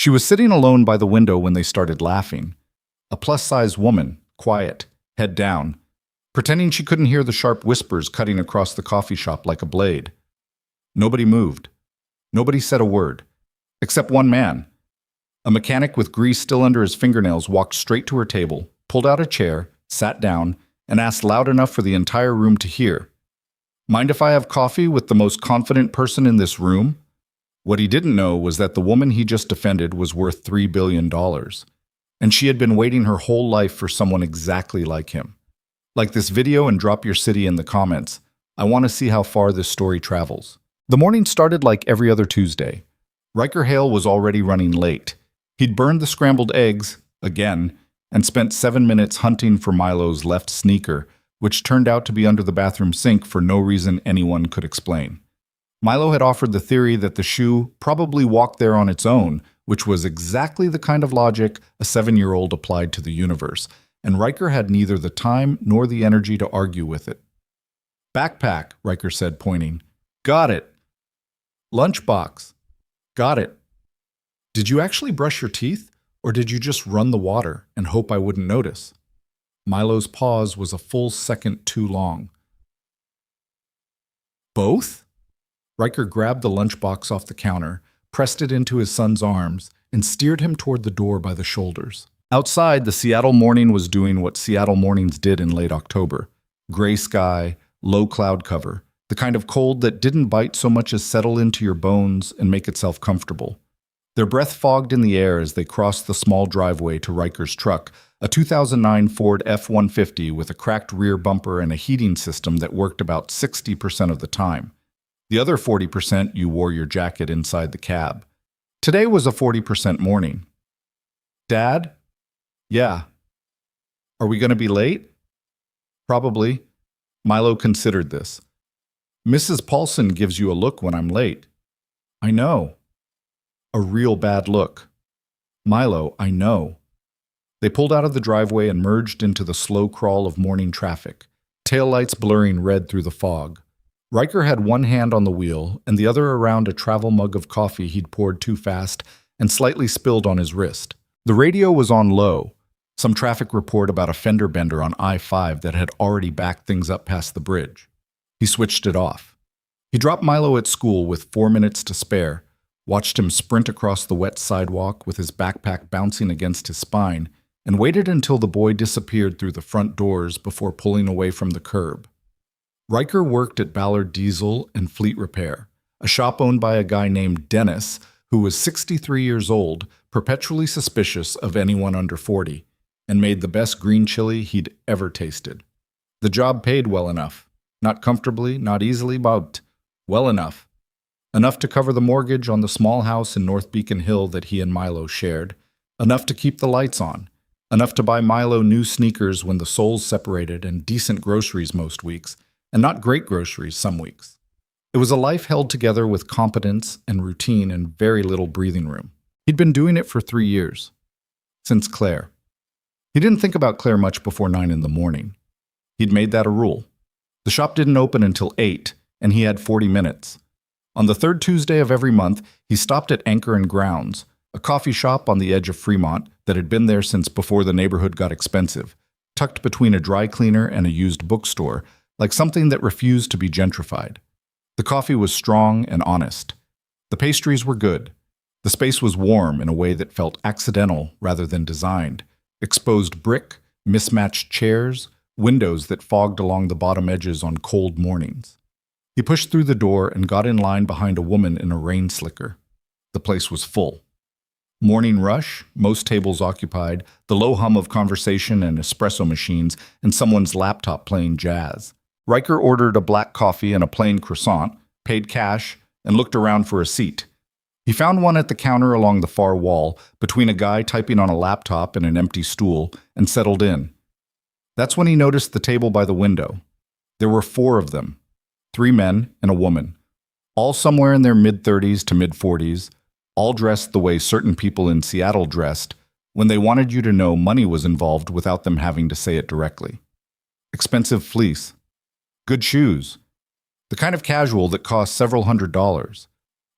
She was sitting alone by the window when they started laughing. A plus-sized woman, quiet, head down, pretending she couldn't hear the sharp whispers cutting across the coffee shop like a blade. Nobody moved. Nobody said a word. Except one man. A mechanic with grease still under his fingernails walked straight to her table, pulled out a chair, sat down, and asked loud enough for the entire room to hear, "Mind if I have coffee with the most confident person in this room?" What he didn't know was that the woman he just defended was worth $3 billion, and she had been waiting her whole life for someone exactly like him. Like this video and drop your city in the comments. I want to see how far this story travels. The morning started like every other Tuesday. Riker Hale was already running late. He'd burned the scrambled eggs, again, and spent 7 minutes hunting for Milo's left sneaker, which turned out to be under the bathroom sink for no reason anyone could explain. Milo had offered the theory that the shoe probably walked there on its own, which was exactly the kind of logic a 7-year-old applied to the universe, and Riker had neither the time nor the energy to argue with it. "Backpack," Riker said, pointing. "Got it." "Lunchbox." "Got it." "Did you actually brush your teeth, or did you just run the water and hope I wouldn't notice?" Milo's pause was a full second too long. "Both?" Riker grabbed the lunchbox off the counter, pressed it into his son's arms, and steered him toward the door by the shoulders. Outside, the Seattle morning was doing what Seattle mornings did in late October. Gray sky, low cloud cover, the kind of cold that didn't bite so much as settle into your bones and make itself comfortable. Their breath fogged in the air as they crossed the small driveway to Riker's truck, a 2009 Ford F-150 with a cracked rear bumper and a heating system that worked about 60% of the time. The other 40% you wore your jacket inside the cab. Today was a 40% morning. "Dad?" "Yeah." "Are we going to be late?" "Probably." Milo considered this. "Mrs. Paulson gives you a look when I'm late." "I know." "A real bad look." "Milo, I know." They pulled out of the driveway and merged into the slow crawl of morning traffic, taillights blurring red through the fog. Riker had one hand on the wheel and the other around a travel mug of coffee he'd poured too fast and slightly spilled on his wrist. The radio was on low, some traffic report about a fender bender on I-5 that had already backed things up past the bridge. He switched it off. He dropped Milo at school with 4 minutes to spare, watched him sprint across the wet sidewalk with his backpack bouncing against his spine, and waited until the boy disappeared through the front doors before pulling away from the curb. Riker worked at Ballard Diesel and Fleet Repair, a shop owned by a guy named Dennis, who was 63 years old, perpetually suspicious of anyone under 40, and made the best green chili he'd ever tasted. The job paid well enough. Not comfortably, not easily, but well enough. Enough to cover the mortgage on the small house in North Beacon Hill that he and Milo shared. Enough to keep the lights on. Enough to buy Milo new sneakers when the soles separated and decent groceries most weeks, and not great groceries some weeks. It was a life held together with competence and routine and very little breathing room. He'd been doing it for 3 years. Since Claire. He didn't think about Claire much before 9 in the morning. He'd made that a rule. The shop didn't open until 8, and he had 40 minutes. On the third Tuesday of every month, he stopped at Anchor and Grounds, a coffee shop on the edge of Fremont that had been there since before the neighborhood got expensive, tucked between a dry cleaner and a used bookstore, like something that refused to be gentrified. The coffee was strong and honest. The pastries were good. The space was warm in a way that felt accidental rather than designed. Exposed brick, mismatched chairs, windows that fogged along the bottom edges on cold mornings. He pushed through the door and got in line behind a woman in a rain slicker. The place was full. Morning rush, most tables occupied, the low hum of conversation and espresso machines, and someone's laptop playing jazz. Riker ordered a black coffee and a plain croissant, paid cash, and looked around for a seat. He found one at the counter along the far wall, between a guy typing on a laptop and an empty stool, and settled in. That's when he noticed the table by the window. There were 4 of them, 3 men and a woman, all somewhere in their mid-30s to mid-40s, all dressed the way certain people in Seattle dressed when they wanted you to know money was involved without them having to say it directly. Expensive fleece. Good shoes. The kind of casual that cost several $100s.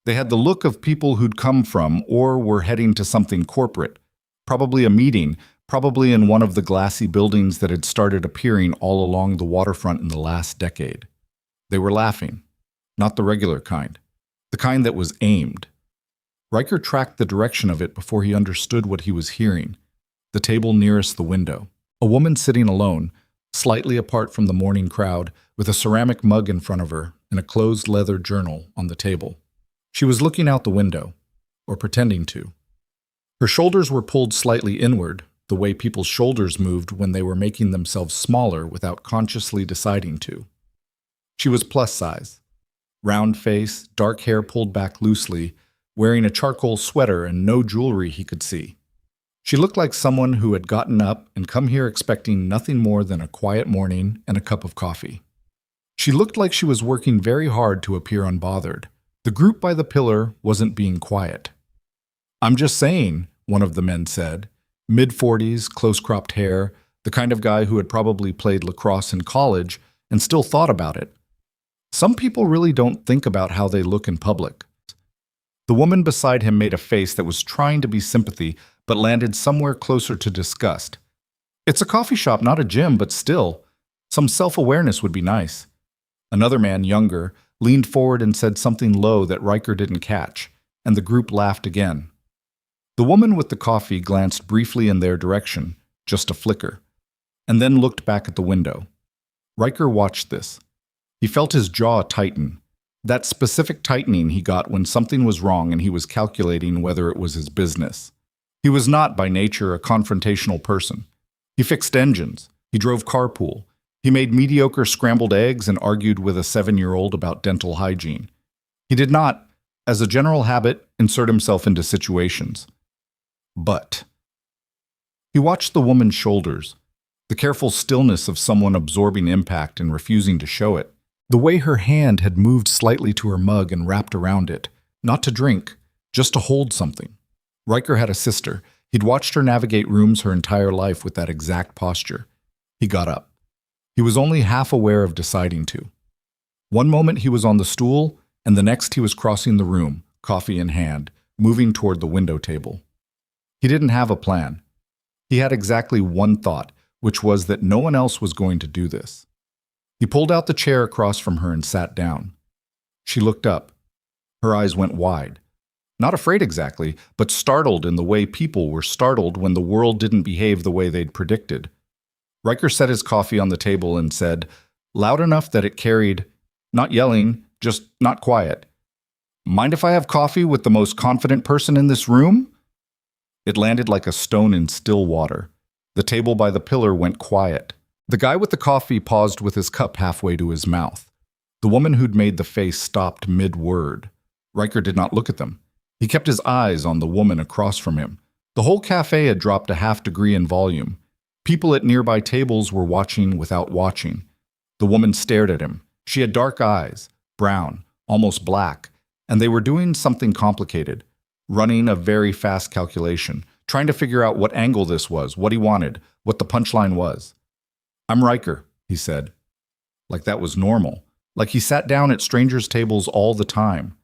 They had the look of people who'd come from or were heading to something corporate, probably a meeting, probably in one of the glassy buildings that had started appearing all along the waterfront in the last decade. They were laughing, not the regular kind, the kind that was aimed. Riker tracked the direction of it before he understood what he was hearing. The table nearest the window. A woman sitting alone, slightly apart from the morning crowd, with a ceramic mug in front of her and a closed leather journal on the table. She was looking out the window, or pretending to. Her shoulders were pulled slightly inward, the way people's shoulders moved when they were making themselves smaller without consciously deciding to. She was plus size. Round face, dark hair pulled back loosely, wearing a charcoal sweater and no jewelry he could see. She looked like someone who had gotten up and come here expecting nothing more than a quiet morning and a cup of coffee. She looked like she was working very hard to appear unbothered. The group by the pillar wasn't being quiet. "I'm just saying," one of the men said, mid-40s, close-cropped hair, the kind of guy who had probably played lacrosse in college and still thought about it. Some people really don't think about how they look in public. The woman beside him made a face that was trying to be sympathy, but landed somewhere closer to disgust. "It's a coffee shop, not a gym, but still, some self-awareness would be nice." Another man, younger, leaned forward and said something low that Riker didn't catch, and the group laughed again. The woman with the coffee glanced briefly in their direction, just a flicker, and then looked back at the window. Riker watched this. He felt his jaw tighten, that specific tightening he got when something was wrong and he was calculating whether it was his business. He was not, by nature, a confrontational person. He fixed engines. He drove carpool. He made mediocre scrambled eggs and argued with a 7-year-old about dental hygiene. He did not, as a general habit, insert himself into situations. But he watched the woman's shoulders, the careful stillness of someone absorbing impact and refusing to show it, the way her hand had moved slightly to her mug and wrapped around it, not to drink, just to hold something. Riker had a sister. He'd watched her navigate rooms her entire life with that exact posture. He got up. He was only half aware of deciding to. One moment he was on the stool, and the next he was crossing the room, coffee in hand, moving toward the window table. He didn't have a plan. He had exactly one thought, which was that no one else was going to do this. He pulled out the chair across from her and sat down. She looked up. Her eyes went wide. Not afraid exactly, but startled in the way people were startled when the world didn't behave the way they'd predicted. Riker set his coffee on the table and said, loud enough that it carried, not yelling, just not quiet, "Mind if I have coffee with the most confident person in this room?" It landed like a stone in still water. The table by the pillar went quiet. The guy with the coffee paused with his cup halfway to his mouth. The woman who'd made the face stopped mid-word. Riker did not look at them. He kept his eyes on the woman across from him. The whole cafe had dropped a half degree in volume. People at nearby tables were watching without watching. The woman stared at him. She had dark eyes, brown, almost black, and they were doing something complicated, running a very fast calculation, trying to figure out what angle this was, what he wanted, what the punchline was. "I'm Riker," he said. Like that was normal. Like he sat down at strangers' tables all the time.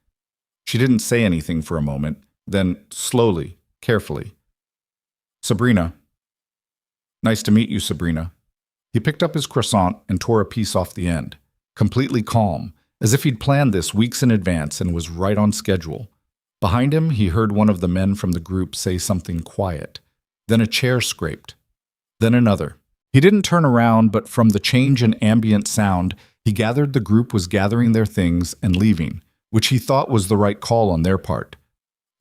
She didn't say anything for a moment, then slowly, carefully. "Sabrina." "Nice to meet you, Sabrina." He picked up his croissant and tore a piece off the end, completely calm, as if he'd planned this weeks in advance and was right on schedule. Behind him, he heard one of the men from the group say something quiet. Then a chair scraped. Then another. He didn't turn around, but from the change in ambient sound, he gathered the group was gathering their things and leaving, which he thought was the right call on their part.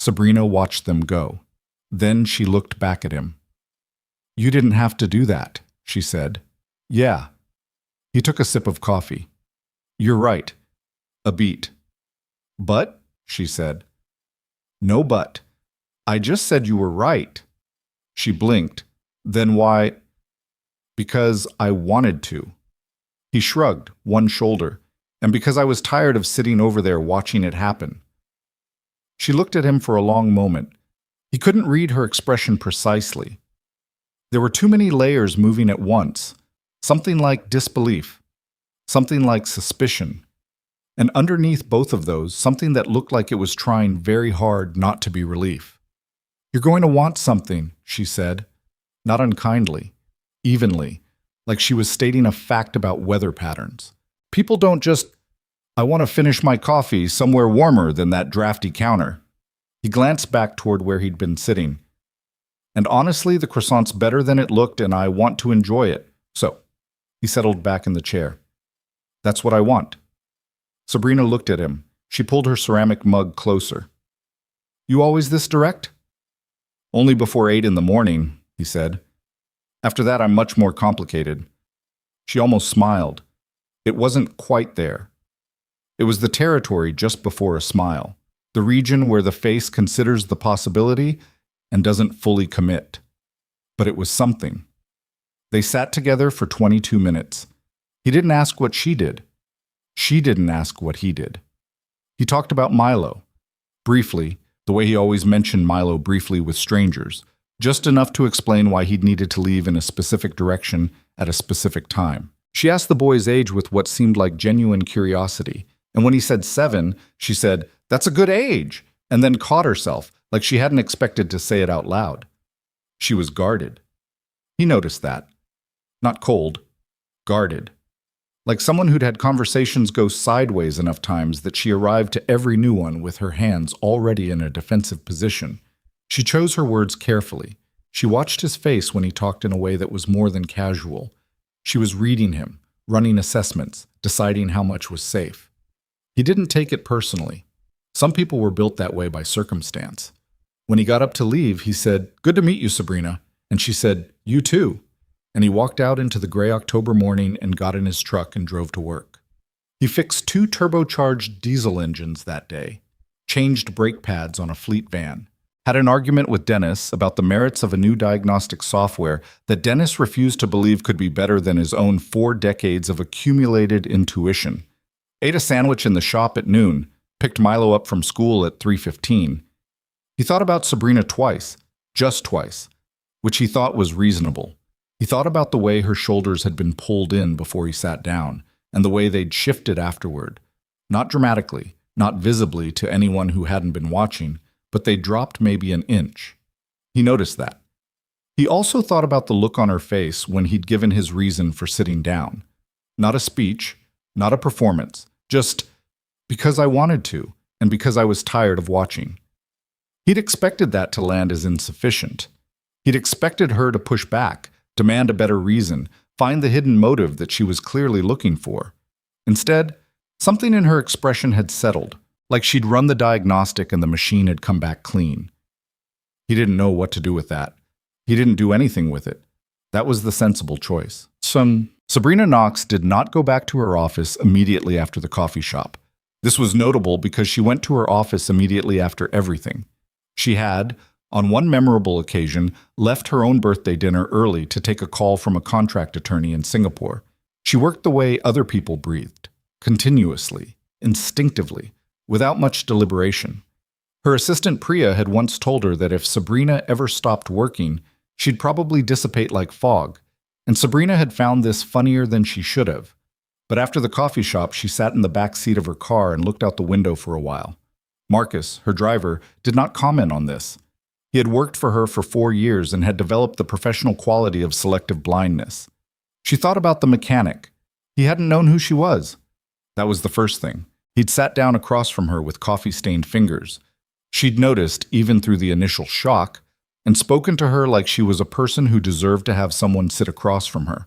Sabrina watched them go. Then she looked back at him. "You didn't have to do that," she said. "Yeah." He took a sip of coffee. "You're right. A beat." "But," she said. "No but. I just said you were right." She blinked. "Then why?" "Because I wanted to." He shrugged, one shoulder, "and because I was tired of sitting over there watching it happen." She looked at him for a long moment. He couldn't read her expression precisely. There were too many layers moving at once, something like disbelief, something like suspicion, And underneath both of those, something that looked like it was trying very hard not to be relief. "You're going to want something," she said, not unkindly, evenly, like she was stating a fact about weather patterns. "People don't just, I want to finish my coffee somewhere warmer than that drafty counter." He glanced back toward where he'd been sitting. "And honestly, the croissant's better than it looked and I want to enjoy it. So," he settled back in the chair. "That's what I want." Sabrina looked at him. She pulled her ceramic mug closer. "You always this direct?" "Only before 8 in the morning," he said. "After that, I'm much more complicated." She almost smiled. It wasn't quite there. It was the territory just before a smile, the region where the face considers the possibility and doesn't fully commit. But it was something. They sat together for 22 minutes. He didn't ask what she did. She didn't ask what he did. He talked about Milo. Briefly, the way he always mentioned Milo briefly with strangers, just enough to explain why he'd needed to leave in a specific direction at a specific time. She asked the boy's age with what seemed like genuine curiosity, and when he said 7, she said, "That's a good age," and then caught herself, like she hadn't expected to say it out loud. She was guarded. He noticed that. Not cold, guarded. Like someone who'd had conversations go sideways enough times that she arrived to every new one with her hands already in a defensive position. She chose her words carefully. She watched his face when he talked in a way that was more than casual. She was reading him, running assessments, deciding how much was safe. He didn't take it personally. Some people were built that way by circumstance. When he got up to leave, he said, "Good to meet you, Sabrina." And she said, "You too." And he walked out into the gray October morning and got in his truck and drove to work. He fixed 2 turbocharged diesel engines that day, changed brake pads on a fleet van, had an argument with Dennis about the merits of a new diagnostic software that Dennis refused to believe could be better than his own 4 decades of accumulated intuition, ate a sandwich in the shop at noon, picked Milo up from school at 3:15. He thought about Sabrina twice, just twice, which he thought was reasonable. He thought about the way her shoulders had been pulled in before he sat down, and the way they'd shifted afterward. Not dramatically, not visibly to anyone who hadn't been watching, but they dropped maybe an inch. He noticed that. He also thought about the look on her face when he'd given his reason for sitting down. Not a speech, not a performance, just because I wanted to, and because I was tired of watching. He'd expected that to land as insufficient. He'd expected her to push back, demand a better reason, find the hidden motive that she was clearly looking for. Instead, something in her expression had settled, like she'd run the diagnostic and the machine had come back clean. He didn't know what to do with that. He didn't do anything with it. That was the sensible choice. Sabrina Knox did not go back to her office immediately after the coffee shop. This was notable because she went to her office immediately after everything. She had, on one memorable occasion, left her own birthday dinner early to take a call from a contract attorney in Singapore. She worked the way other people breathed, continuously, instinctively, without much deliberation. Her assistant Priya had once told her that if Sabrina ever stopped working, she'd probably dissipate like fog, and Sabrina had found this funnier than she should have. But after the coffee shop, she sat in the back seat of her car and looked out the window for a while. Marcus, her driver, did not comment on this. He had worked for her for 4 years and had developed the professional quality of selective blindness. She thought about the mechanic. He hadn't known who she was. That was the first thing. He'd sat down across from her with coffee-stained fingers. She'd noticed, even through the initial shock, and spoken to her like she was a person who deserved to have someone sit across from her.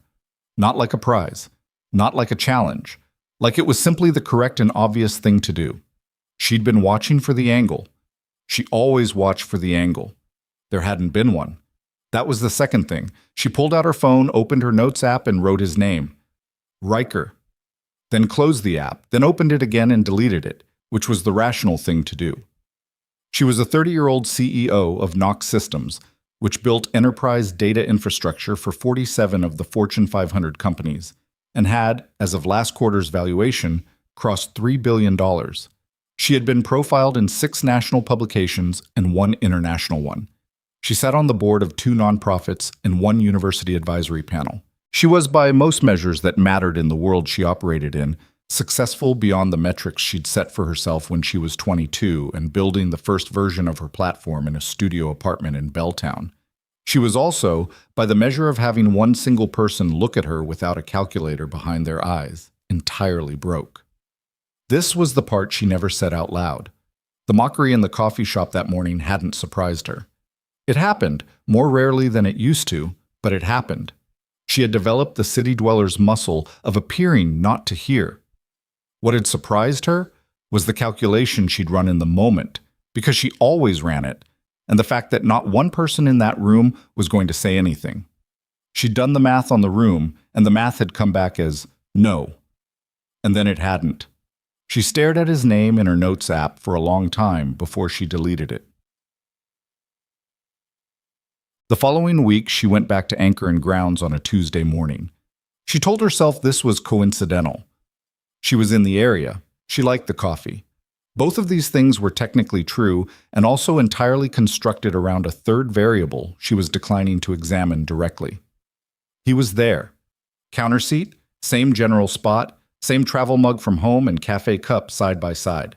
Not like a prize, not like a challenge, like it was simply the correct and obvious thing to do. She'd been watching for the angle. She always watched for the angle. There hadn't been one. That was the second thing. She pulled out her phone, opened her notes app, and wrote his name. Riker. Then closed the app, then opened it again and deleted it, which was the rational thing to do. She was a 30-year-old CEO of Knox Systems, which built enterprise data infrastructure for 47 of the Fortune 500 companies, and had, as of last quarter's valuation, crossed $3 billion. She had been profiled in 6 national publications and 1 international one. She sat on the board of 2 nonprofits and 1 university advisory panel. She was, by most measures that mattered in the world she operated in, successful beyond the metrics she'd set for herself when she was 22 and building the first version of her platform in a studio apartment in Belltown. She was also, by the measure of having one single person look at her without a calculator behind their eyes, entirely broke. This was the part she never said out loud. The mockery in the coffee shop that morning hadn't surprised her. It happened, more rarely than it used to, but it happened. She had developed the city dweller's muscle of appearing not to hear. What had surprised her was the calculation she'd run in the moment, because she always ran it, and the fact that not one person in that room was going to say anything. She'd done the math on the room, and the math had come back as no. And then it hadn't. She stared at his name in her notes app for a long time before she deleted it. The following week, she went back to Anchor and Grounds on a Tuesday morning. She told herself this was coincidental. She was in the area. She liked the coffee. Both of these things were technically true and also entirely constructed around a third variable she was declining to examine directly. He was there. Counter seat, same general spot, same travel mug from home and cafe cup side by side.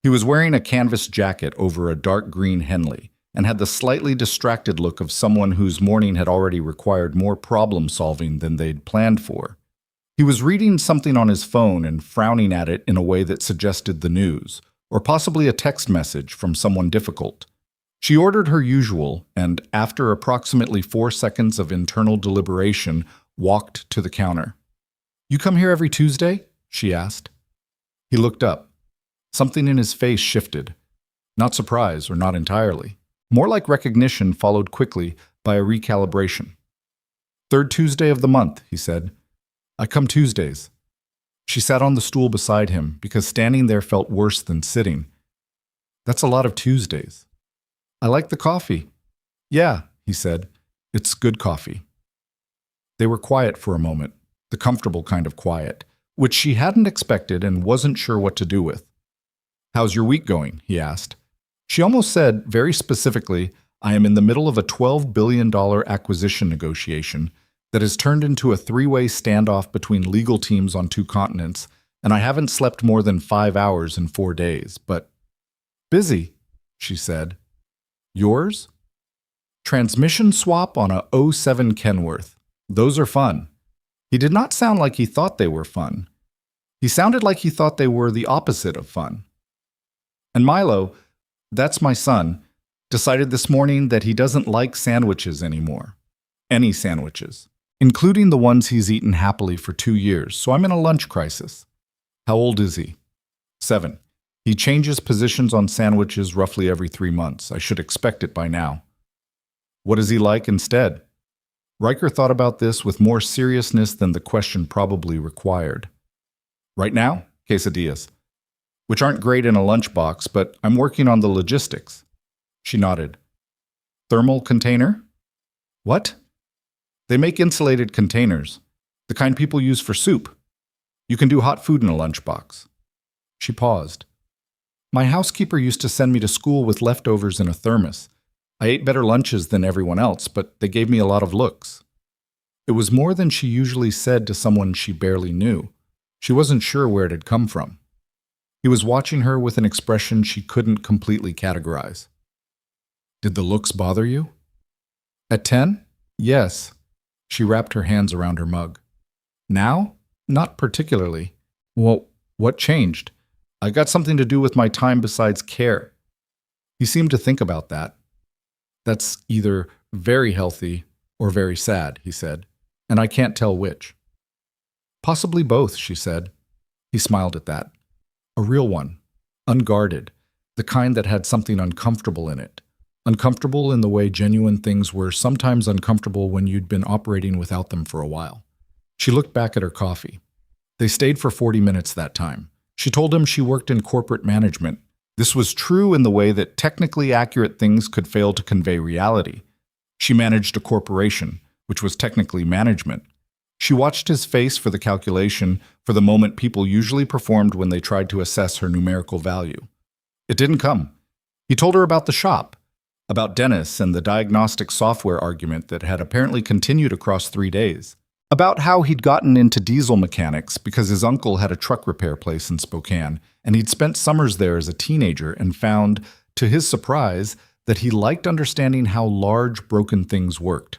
He was wearing a canvas jacket over a dark green Henley and had the slightly distracted look of someone whose morning had already required more problem solving than they'd planned for. He was reading something on his phone and frowning at it in a way that suggested the news, or possibly a text message from someone difficult. She ordered her usual and, after approximately 4 seconds of internal deliberation, walked to the counter. "You come here every Tuesday?" she asked. He looked up. Something in his face shifted. Not surprise, or not entirely. More like recognition followed quickly by a recalibration. "Third Tuesday of the month," he said. "I come Tuesdays." She sat on the stool beside him because standing there felt worse than sitting. "That's a lot of Tuesdays." "I like the coffee." "Yeah," he said. "It's good coffee." They were quiet for a moment, the comfortable kind of quiet, which she hadn't expected and wasn't sure what to do with. "How's your week going?" he asked. She almost said, very specifically, "I am in the middle of a $12 billion acquisition negotiation that has turned into a three-way standoff between legal teams on 2 continents, and I haven't slept more than 5 hours in 4 days, but—" "Busy," she said. "Yours?" "Transmission swap on a '07 Kenworth. Those are fun." He did not sound like he thought they were fun. He sounded like he thought they were the opposite of fun. "And Milo, that's my son, decided this morning that he doesn't like sandwiches anymore. Any sandwiches. Including the ones he's eaten happily for 2 years, so I'm in a lunch crisis." "How old is he?" 7. "He changes positions on sandwiches roughly every 3 months. I should expect it by now." "What does he like instead?" Riker thought about this with more seriousness than the question probably required. "Right now, quesadillas, which aren't great in a lunchbox, but I'm working on the logistics." She nodded. "Thermal container?" "What?" "They make insulated containers, the kind people use for soup. You can do hot food in a lunchbox." She paused. "My housekeeper used to send me to school with leftovers in a thermos. I ate better lunches than everyone else, but they gave me a lot of looks." It was more than she usually said to someone she barely knew. She wasn't sure where it had come from. He was watching her with an expression she couldn't completely categorize. "Did the looks bother you?" "At 10? Yes." She wrapped her hands around her mug. "Now? Not particularly." "Well, what changed?" "I got something to do with my time besides care." He seemed to think about that. "That's either very healthy or very sad," he said, "and I can't tell which." "Possibly both," she said. He smiled at that. A real one, unguarded, the kind that had something uncomfortable in it. Uncomfortable in the way genuine things were sometimes uncomfortable when you'd been operating without them for a while. She looked back at her coffee. They stayed for 40 minutes that time. She told him she worked in corporate management. This was true in the way that technically accurate things could fail to convey reality. She managed a corporation, which was technically management. She watched his face for the calculation, for the moment people usually performed when they tried to assess her numerical value. It didn't come. He told her about the shop, about Dennis and the diagnostic software argument that had apparently continued across 3 days. About how he'd gotten into diesel mechanics because his uncle had a truck repair place in Spokane, and he'd spent summers there as a teenager and found, to his surprise, that he liked understanding how large, broken things worked.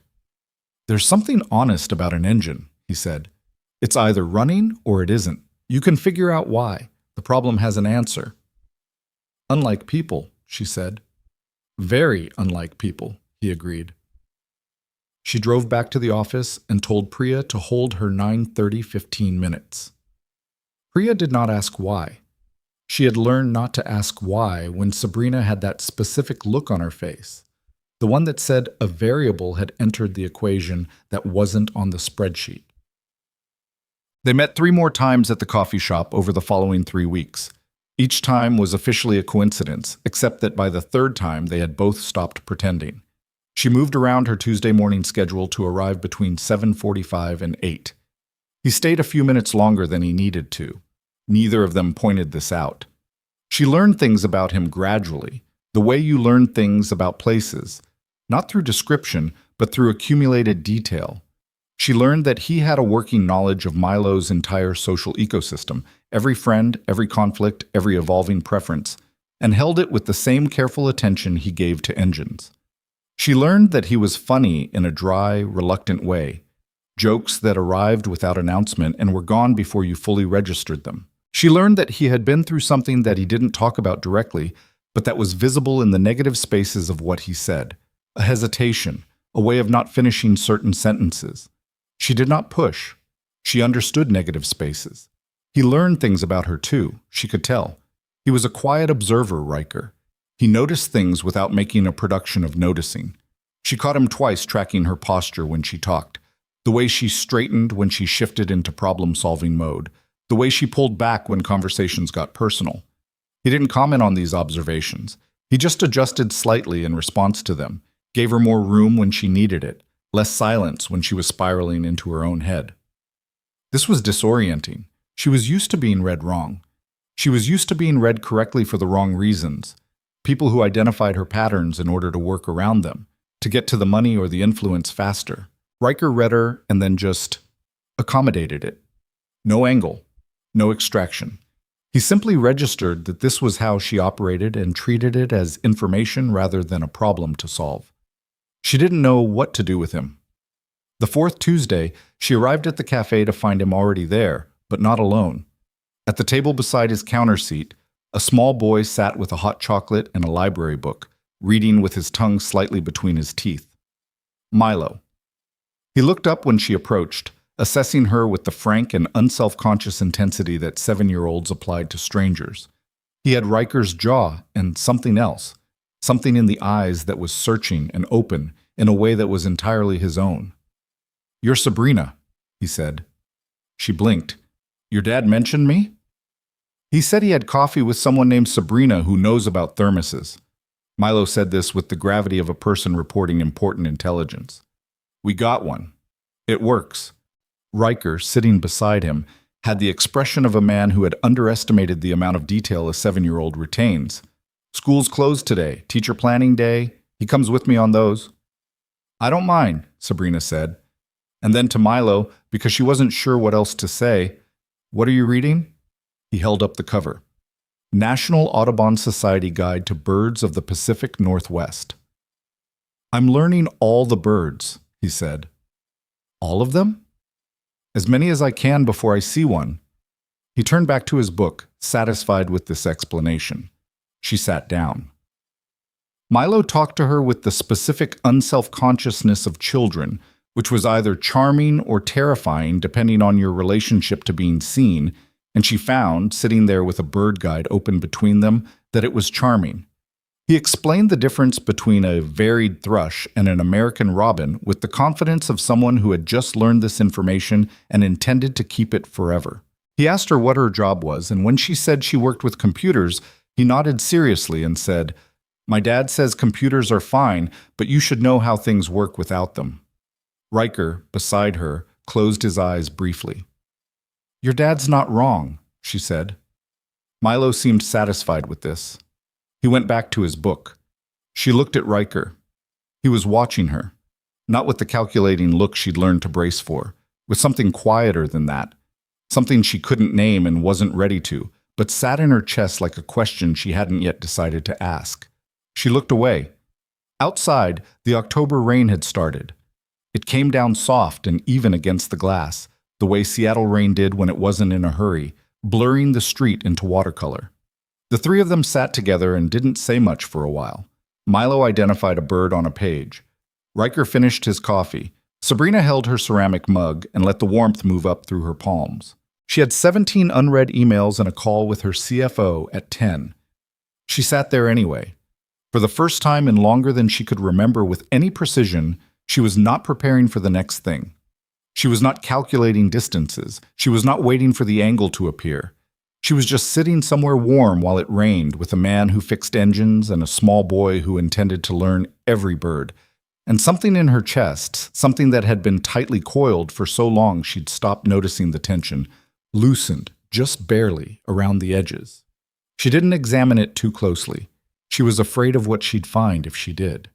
"There's something honest about an engine," he said. "It's either running or it isn't. You can figure out why. The problem has an answer." "Unlike people," she said. "Very unlike people," he agreed. She drove back to the office and told Priya to hold her 9:30 15 minutes. Priya did not ask why. She had learned not to ask why when Sabrina had that specific look on her face, the one that said a variable had entered the equation that wasn't on the spreadsheet. They met 3 more times at the coffee shop over the following 3 weeks. Each time was officially a coincidence, except that by the 3rd time they had both stopped pretending. She moved around her Tuesday morning schedule to arrive between 7:45 and 8. He stayed a few minutes longer than he needed to. Neither of them pointed this out. She learned things about him gradually, the way you learn things about places, not through description, but through accumulated detail. She learned that he had a working knowledge of Milo's entire social ecosystem, every friend, every conflict, every evolving preference, and held it with the same careful attention he gave to engines. She learned that he was funny in a dry, reluctant way, jokes that arrived without announcement and were gone before you fully registered them. She learned that he had been through something that he didn't talk about directly, but that was visible in the negative spaces of what he said, a hesitation, a way of not finishing certain sentences. She did not push. She understood negative spaces. He learned things about her too, she could tell. He was a quiet observer, Riker. He noticed things without making a production of noticing. She caught him twice tracking her posture when she talked, the way she straightened when she shifted into problem-solving mode, the way she pulled back when conversations got personal. He didn't comment on these observations. He just adjusted slightly in response to them, gave her more room when she needed it, less silence when she was spiraling into her own head. This was disorienting. She was used to being read wrong. She was used to being read correctly for the wrong reasons. People who identified her patterns in order to work around them, to get to the money or the influence faster. Riker read her and then just accommodated it. No angle, no extraction. He simply registered that this was how she operated and treated it as information rather than a problem to solve. She didn't know what to do with him. The 4th Tuesday, she arrived at the cafe to find him already there, but not alone. At the table beside his counter seat, a small boy sat with a hot chocolate and a library book, reading with his tongue slightly between his teeth. Milo. He looked up when she approached, assessing her with the frank and unself-conscious intensity that 7-year-olds applied to strangers. He had Riker's jaw and something else, something in the eyes that was searching and open in a way that was entirely his own. "You're Sabrina," he said. She blinked. "Your dad mentioned me?" He said he had coffee with someone named Sabrina who knows about thermoses. Milo said this with the gravity of a person reporting important intelligence. "We got one. It works." Riker, sitting beside him, had the expression of a man who had underestimated the amount of detail a 7-year-old retains. "School's closed today, teacher planning day. He comes with me on those." "I don't mind," Sabrina said. And then to Milo, because she wasn't sure what else to say, "What are you reading?" He held up the cover. National Audubon Society Guide to Birds of the Pacific Northwest. "I'm learning all the birds," he said. "All of them?" "As many as I can before I see one." He turned back to his book, satisfied with this explanation. She sat down. Milo talked to her with the specific unself-consciousness of children, which was either charming or terrifying depending on your relationship to being seen, and she found, sitting there with a bird guide open between them, that it was charming. He explained the difference between a varied thrush and an American robin with the confidence of someone who had just learned this information and intended to keep it forever. He asked her what her job was, and when she said she worked with computers, he nodded seriously and said, "My dad says computers are fine, but you should know how things work without them." Riker, beside her, closed his eyes briefly. "Your dad's not wrong," she said. Milo seemed satisfied with this. He went back to his book. She looked at Riker. He was watching her, not with the calculating look she'd learned to brace for, with something quieter than that, something she couldn't name and wasn't ready to, but sat in her chest like a question she hadn't yet decided to ask. She looked away. Outside, the October rain had started. It came down soft and even against the glass, the way Seattle rain did when it wasn't in a hurry, blurring the street into watercolor. The three of them sat together and didn't say much for a while. Milo identified a bird on a page. Riker finished his coffee. Sabrina held her ceramic mug and let the warmth move up through her palms. She had 17 unread emails and a call with her CFO at 10. She sat there anyway. For the first time in longer than she could remember with any precision, she was not preparing for the next thing. She was not calculating distances. She was not waiting for the angle to appear. She was just sitting somewhere warm while it rained with a man who fixed engines and a small boy who intended to learn every bird. And something in her chest, something that had been tightly coiled for so long she'd stopped noticing the tension, loosened, just barely, around the edges. She didn't examine it too closely. She was afraid of what she'd find if she did.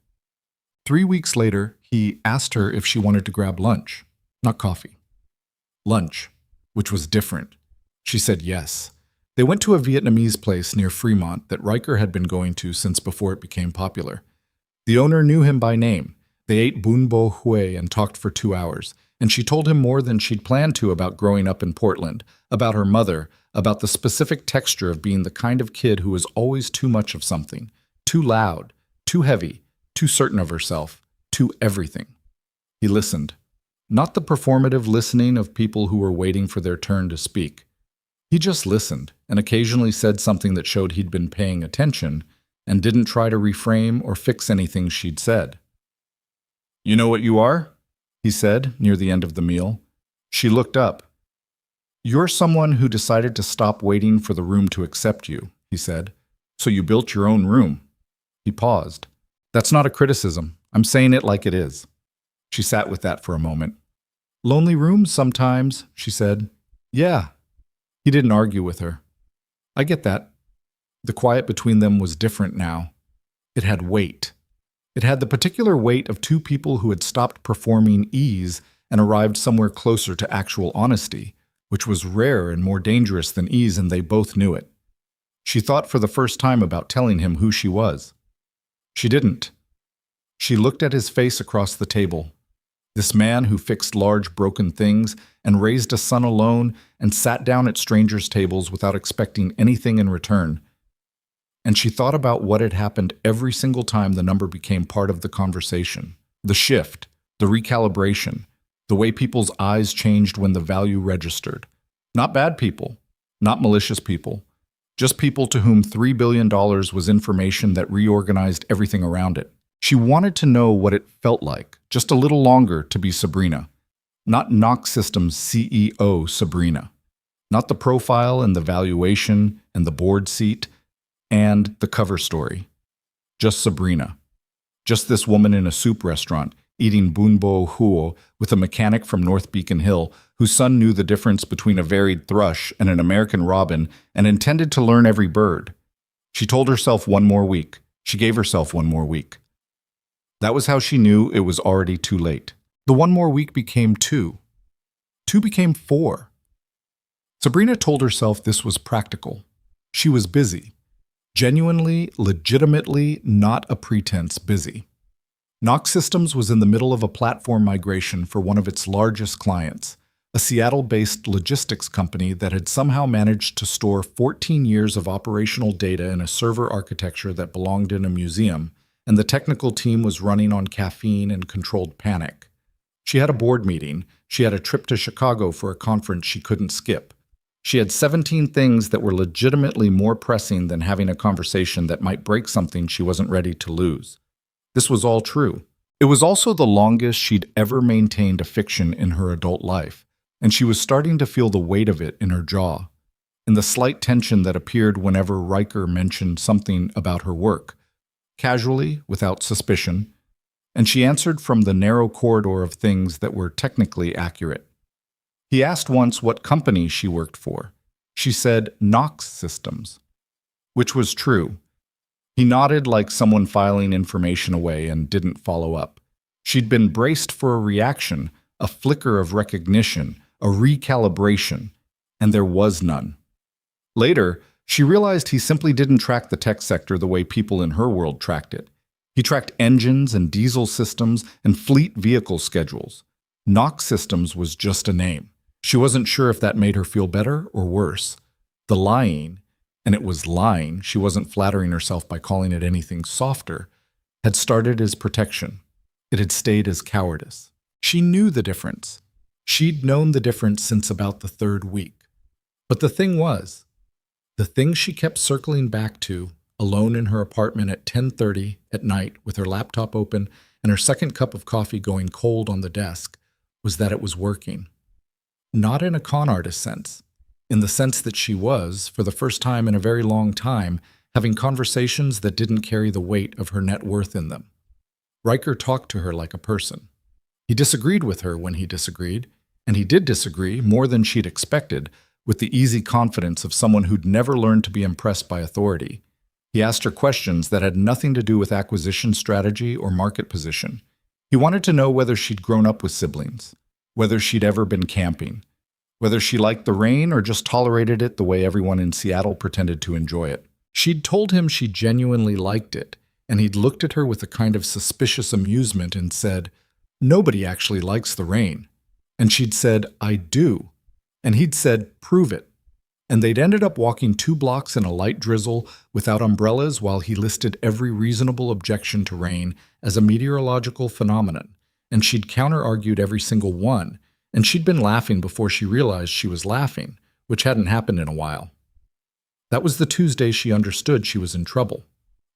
3 weeks later, he asked her if she wanted to grab lunch, not coffee. Lunch, which was different. She said yes. They went to a Vietnamese place near Fremont that Riker had been going to since before it became popular. The owner knew him by name. They ate bun bo hue and talked for 2 hours, and she told him more than she'd planned to about growing up in Portland, about her mother, about the specific texture of being the kind of kid who was always too much of something, too loud, too heavy, too certain of herself, too everything. He listened. Not the performative listening of people who were waiting for their turn to speak. He just listened and occasionally said something that showed he'd been paying attention and didn't try to reframe or fix anything she'd said. "You know what you are?" he said near the end of the meal. She looked up. "You're someone who decided to stop waiting for the room to accept you," he said. "So you built your own room." He paused. "That's not a criticism. I'm saying it like it is." She sat with that for a moment. "Lonely rooms sometimes," she said. "Yeah." He didn't argue with her. "I get that." The quiet between them was different now. It had weight. It had the particular weight of two people who had stopped performing ease and arrived somewhere closer to actual honesty, which was rare and more dangerous than ease, and they both knew it. She thought for the first time about telling him who she was. She didn't. She looked at his face across the table. This man who fixed large broken things and raised a son alone and sat down at strangers' tables without expecting anything in return. And she thought about what had happened every single time the number became part of the conversation. The shift, the recalibration, the way people's eyes changed when the value registered. Not bad people, not malicious people, just people to whom $3 billion was information that reorganized everything around it. She wanted to know what it felt like, just a little longer, to be Sabrina. Not Knox Systems CEO Sabrina. Not the profile and the valuation and the board seat and the cover story. Just Sabrina. Just this woman in a soup restaurant, eating bun bo huo with a mechanic from North Beacon Hill whose son knew the difference between a varied thrush and an American robin and intended to learn every bird. She told herself one more week. She gave herself one more week. That was how she knew it was already too late. The one more week became 2. 2 became 4. Sabrina told herself this was practical. She was busy. Genuinely, legitimately, not a pretense busy. Knox Systems was in the middle of a platform migration for one of its largest clients, a Seattle-based logistics company that had somehow managed to store 14 years of operational data in a server architecture that belonged in a museum, and the technical team was running on caffeine and controlled panic. She had a board meeting. She had a trip to Chicago for a conference she couldn't skip. She had 17 things that were legitimately more pressing than having a conversation that might break something she wasn't ready to lose. This was all true. It was also the longest she'd ever maintained a fiction in her adult life, and she was starting to feel the weight of it in her jaw, in the slight tension that appeared whenever Riker mentioned something about her work, casually, without suspicion, and she answered from the narrow corridor of things that were technically accurate. He asked once what company she worked for. She said Knox Systems, which was true. He nodded like someone filing information away and didn't follow up. She'd been braced for a reaction, a flicker of recognition, a recalibration, and there was none. Later, she realized he simply didn't track the tech sector the way people in her world tracked it. He tracked engines and diesel systems and fleet vehicle schedules. NOx systems was just a name. She wasn't sure if that made her feel better or worse. The lying, and it was lying, she wasn't flattering herself by calling it anything softer, had started as protection. It had stayed as cowardice. She knew the difference. She'd known the difference since about the third week. But the thing she kept circling back to, alone in her apartment at 10:30 at night with her laptop open and her second cup of coffee going cold on the desk, was that it was working. Not in a con artist sense, in the sense that she was, for the first time in a very long time, having conversations that didn't carry the weight of her net worth in them. Riker talked to her like a person. He disagreed with her when he disagreed, and he did disagree more than she'd expected, with the easy confidence of someone who'd never learned to be impressed by authority. He asked her questions that had nothing to do with acquisition strategy or market position. He wanted to know whether she'd grown up with siblings, whether she'd ever been camping, whether she liked the rain or just tolerated it the way everyone in Seattle pretended to enjoy it. She'd told him she genuinely liked it, and he'd looked at her with a kind of suspicious amusement and said, "Nobody actually likes the rain." And she'd said, "I do." And he'd said, "Prove it." And they'd ended up walking 2 blocks in a light drizzle without umbrellas while he listed every reasonable objection to rain as a meteorological phenomenon, and she'd counter-argued every single one, and she'd been laughing before she realized she was laughing, which hadn't happened in a while. That was the Tuesday she understood she was in trouble.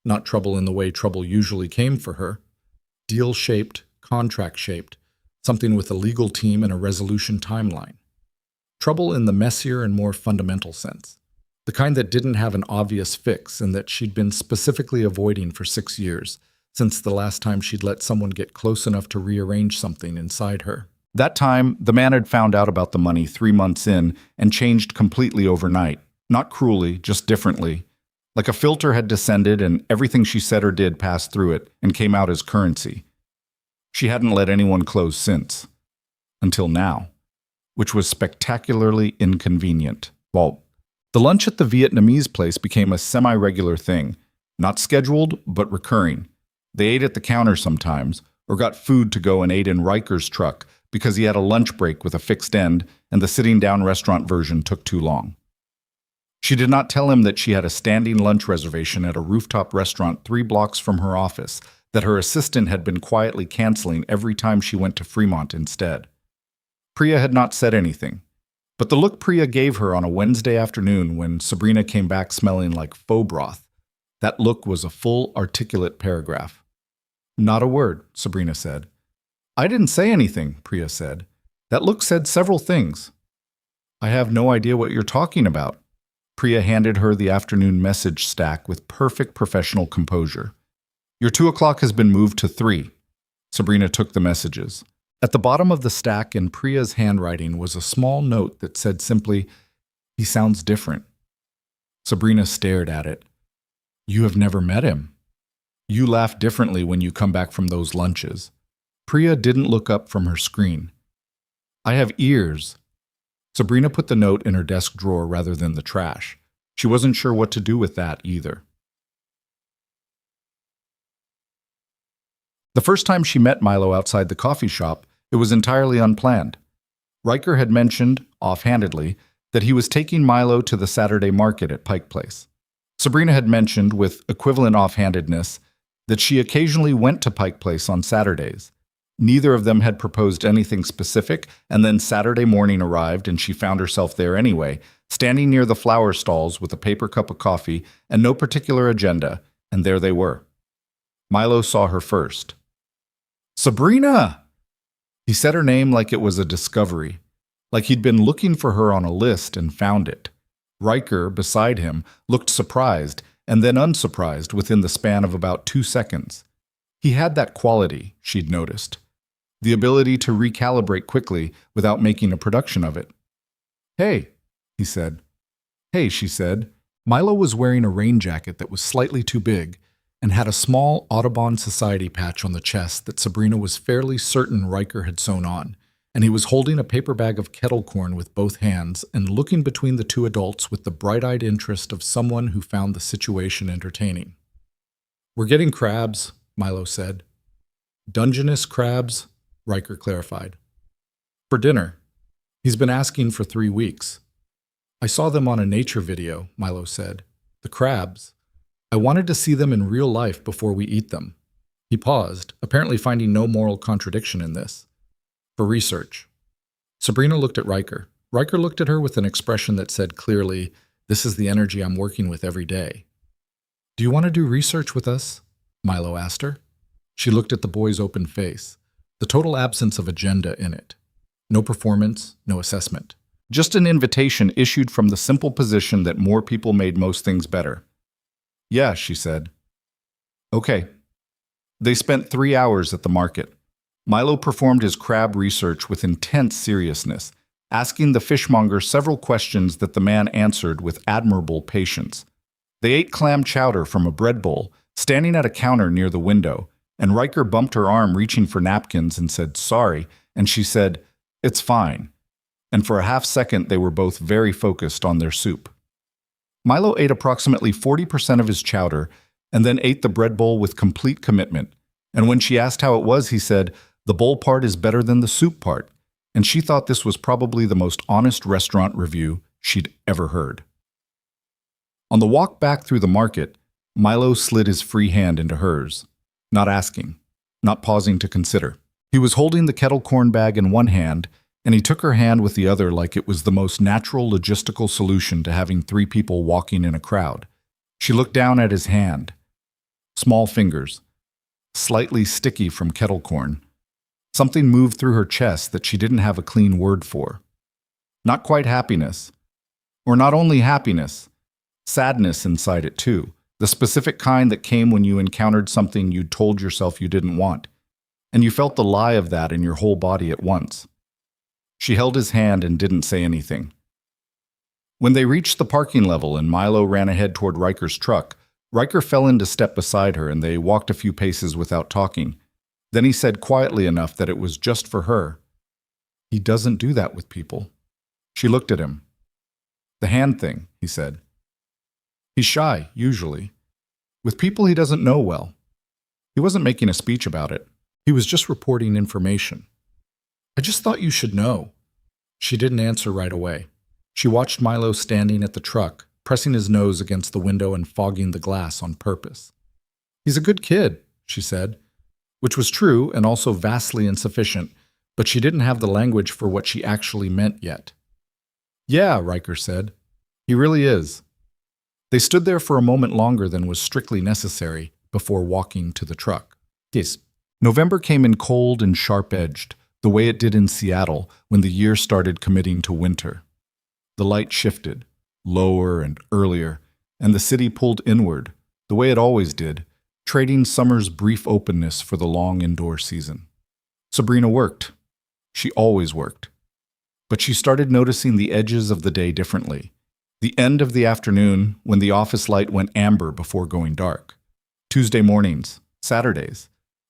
Not trouble in the way trouble usually came for her. Deal-shaped, contract-shaped, something with a legal team and a resolution timeline. Trouble in the messier and more fundamental sense. The kind that didn't have an obvious fix and that she'd been specifically avoiding for 6 years, since the last time she'd let someone get close enough to rearrange something inside her. That time, the man had found out about the money 3 months in and changed completely overnight. Not cruelly, just differently. Like a filter had descended and everything she said or did passed through it and came out as currency. She hadn't let anyone close since. Until now. Which was spectacularly inconvenient. Well, the lunch at the Vietnamese place became a semi-regular thing. Not scheduled, but recurring. They ate at the counter sometimes, or got food to go and ate in Riker's truck because he had a lunch break with a fixed end and the sitting-down restaurant version took too long. She did not tell him that she had a standing lunch reservation at a rooftop restaurant 3 blocks from her office that her assistant had been quietly canceling every time she went to Fremont instead. Priya had not said anything, but the look Priya gave her on a Wednesday afternoon when Sabrina came back smelling like faux broth, that look was a full, articulate paragraph. "Not a word," Sabrina said. "I didn't say anything," Priya said. "That look said several things." "I have no idea what you're talking about." Priya handed her the afternoon message stack with perfect professional composure. "Your 2 o'clock has been moved to 3. Sabrina took the messages. At the bottom of the stack in Priya's handwriting was a small note that said simply, "He sounds different." Sabrina stared at it. "You have never met him. You laugh differently when you come back from those lunches." Priya didn't look up from her screen. "I have ears." Sabrina put the note in her desk drawer rather than the trash. She wasn't sure what to do with that either. The first time she met Milo outside the coffee shop, it was entirely unplanned. Riker had mentioned, offhandedly, that he was taking Milo to the Saturday market at Pike Place. Sabrina had mentioned, with equivalent offhandedness, that she occasionally went to Pike Place on Saturdays. Neither of them had proposed anything specific, and then Saturday morning arrived and she found herself there anyway, standing near the flower stalls with a paper cup of coffee and no particular agenda, and there they were. Milo saw her first. "Sabrina!" He said her name like it was a discovery, like he'd been looking for her on a list and found it. Riker, beside him, looked surprised and then unsurprised within the span of about 2 seconds. He had that quality, she'd noticed. The ability to recalibrate quickly without making a production of it. "Hey," he said. "Hey," she said. Milo was wearing a rain jacket that was slightly too big and had a small Audubon Society patch on the chest that Sabrina was fairly certain Riker had sewn on, and he was holding a paper bag of kettle corn with both hands and looking between the two adults with the bright-eyed interest of someone who found the situation entertaining. "We're getting crabs," Milo said. "Dungeness crabs," Riker clarified. "For dinner. He's been asking for 3 weeks. I saw them on a nature video," Milo said. "The crabs. I wanted to see them in real life before we eat them." He paused, apparently finding no moral contradiction in this. "For research." Sabrina looked at Riker. Riker looked at her with an expression that said clearly, "This is the energy I'm working with every day." "Do you want to do research with us?" Milo asked her. She looked at the boy's open face, the total absence of agenda in it. No performance, no assessment. Just an invitation issued from the simple position that more people made most things better. "Yeah," she said. "Okay." They spent 3 hours at the market. Milo performed his crab research with intense seriousness, asking the fishmonger several questions that the man answered with admirable patience. They ate clam chowder from a bread bowl, standing at a counter near the window, and Riker bumped her arm reaching for napkins and said, "Sorry," and she said, "It's fine." And for a half second they were both very focused on their soup. Milo ate approximately 40% of his chowder and then ate the bread bowl with complete commitment. And when she asked how it was, he said, "The bowl part is better than the soup part." And she thought this was probably the most honest restaurant review she'd ever heard. On the walk back through the market, Milo slid his free hand into hers, not asking, not pausing to consider. He was holding the kettle corn bag in one hand, and he took her hand with the other like it was the most natural logistical solution to having 3 people walking in a crowd. She looked down at his hand. Small fingers, slightly sticky from kettle corn. Something moved through her chest that she didn't have a clean word for. Not quite happiness. Or not only happiness, sadness inside it too. The specific kind that came when you encountered something you'd told yourself you didn't want. And you felt the lie of that in your whole body at once. She held his hand and didn't say anything. When they reached the parking level and Milo ran ahead toward Riker's truck, Riker fell into step beside her and they walked a few paces without talking. Then he said quietly enough that it was just for her, "He doesn't do that with people." She looked at him. "The hand thing," he said. "He's shy, usually. With people he doesn't know well." He wasn't making a speech about it. He was just reporting information. "I just thought you should know." She didn't answer right away. She watched Milo standing at the truck, pressing his nose against the window and fogging the glass on purpose. "He's a good kid," she said, which was true and also vastly insufficient, but she didn't have the language for what she actually meant yet. "Yeah," Riker said. "He really is." They stood there for a moment longer than was strictly necessary before walking to the truck. Yes. November came in cold and sharp-edged, the way it did in Seattle when the year started committing to winter. The light shifted, lower and earlier, and the city pulled inward, the way it always did, trading summer's brief openness for the long indoor season. Sabrina worked. She always worked. But she started noticing the edges of the day differently. The end of the afternoon, when the office light went amber before going dark. Tuesday mornings, Saturdays.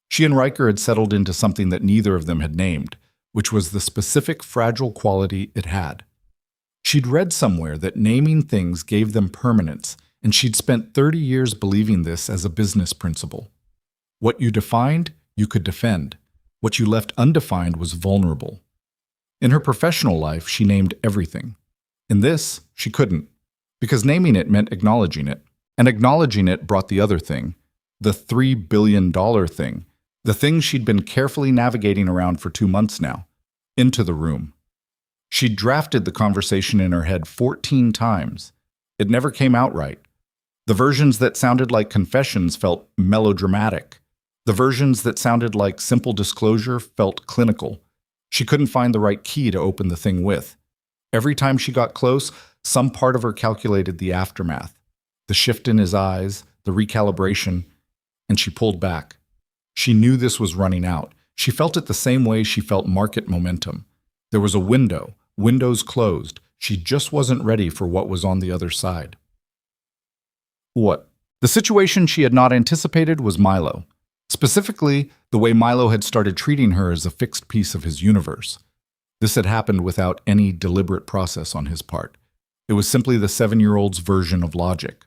She and Riker had settled into something that neither of them had named, which was the specific fragile quality it had. She'd read somewhere that naming things gave them permanence, and she'd spent 30 years believing this as a business principle. What you defined, you could defend. What you left undefined was vulnerable. In her professional life, she named everything. In this, she couldn't, because naming it meant acknowledging it, and acknowledging it brought the other thing, the $3 billion thing, the thing she'd been carefully navigating around for 2 months now, into the room. She'd drafted the conversation in her head 14 times. It never came out right. The versions that sounded like confessions felt melodramatic. The versions that sounded like simple disclosure felt clinical. She couldn't find the right key to open the thing with. Every time she got close, some part of her calculated the aftermath, the shift in his eyes, the recalibration, and she pulled back. She knew this was running out. She felt it the same way she felt market momentum. There was a window, windows closed. She just wasn't ready for what was on the other side. What? The situation she had not anticipated was Milo. Specifically, the way Milo had started treating her as a fixed piece of his universe. This had happened without any deliberate process on his part. It was simply the 7-year-old's version of logic.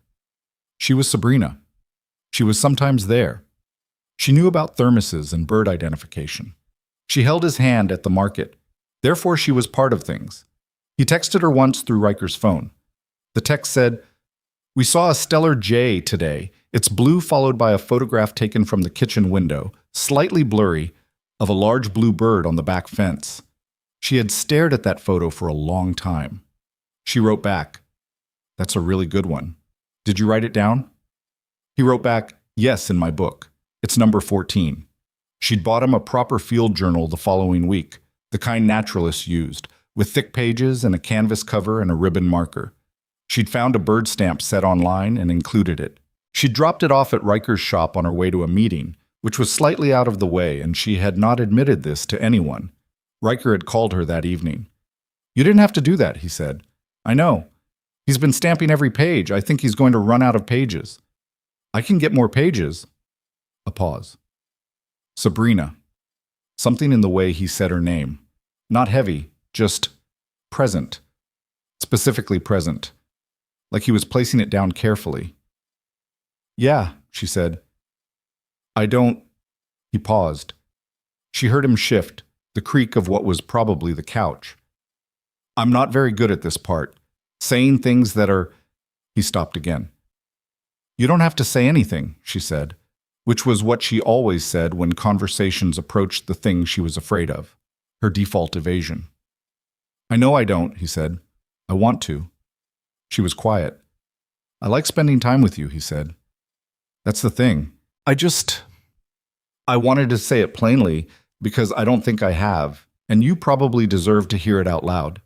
She was Sabrina. She was sometimes there. She knew about thermoses and bird identification. She held his hand at the market. Therefore, she was part of things. He texted her once through Riker's phone. The text said, "We saw a stellar jay today. It's blue followed by a photograph taken from the kitchen window, slightly blurry, of a large blue bird on the back fence." She had stared at that photo for a long time. She wrote back, "That's a really good one. Did you write it down?" He wrote back, "Yes, in my book. It's number 14. She'd bought him a proper field journal the following week, the kind naturalists used, with thick pages and a canvas cover and a ribbon marker. She'd found a bird stamp set online and included it. She'd dropped it off at Riker's shop on her way to a meeting, which was slightly out of the way, and she had not admitted this to anyone. Riker had called her that evening. "You didn't have to do that," he said. "I know. He's been stamping every page. I think he's going to run out of pages." "I can get more pages." A pause. Sabrina. Something in the way he said her name. Not heavy, just present. Specifically present. Like he was placing it down carefully. "Yeah," she said. "I don't..." He paused. She heard him shift, the creak of what was probably the couch. "I'm not very good at this part. Saying things that are..." He stopped again. "You don't have to say anything," she said, which was what she always said when conversations approached the thing she was afraid of, her default evasion. "I know I don't," he said. "I want to." She was quiet. "I like spending time with you," he said. "That's the thing. I wanted to say it plainly because I don't think I have, and you probably deserve to hear it out loud."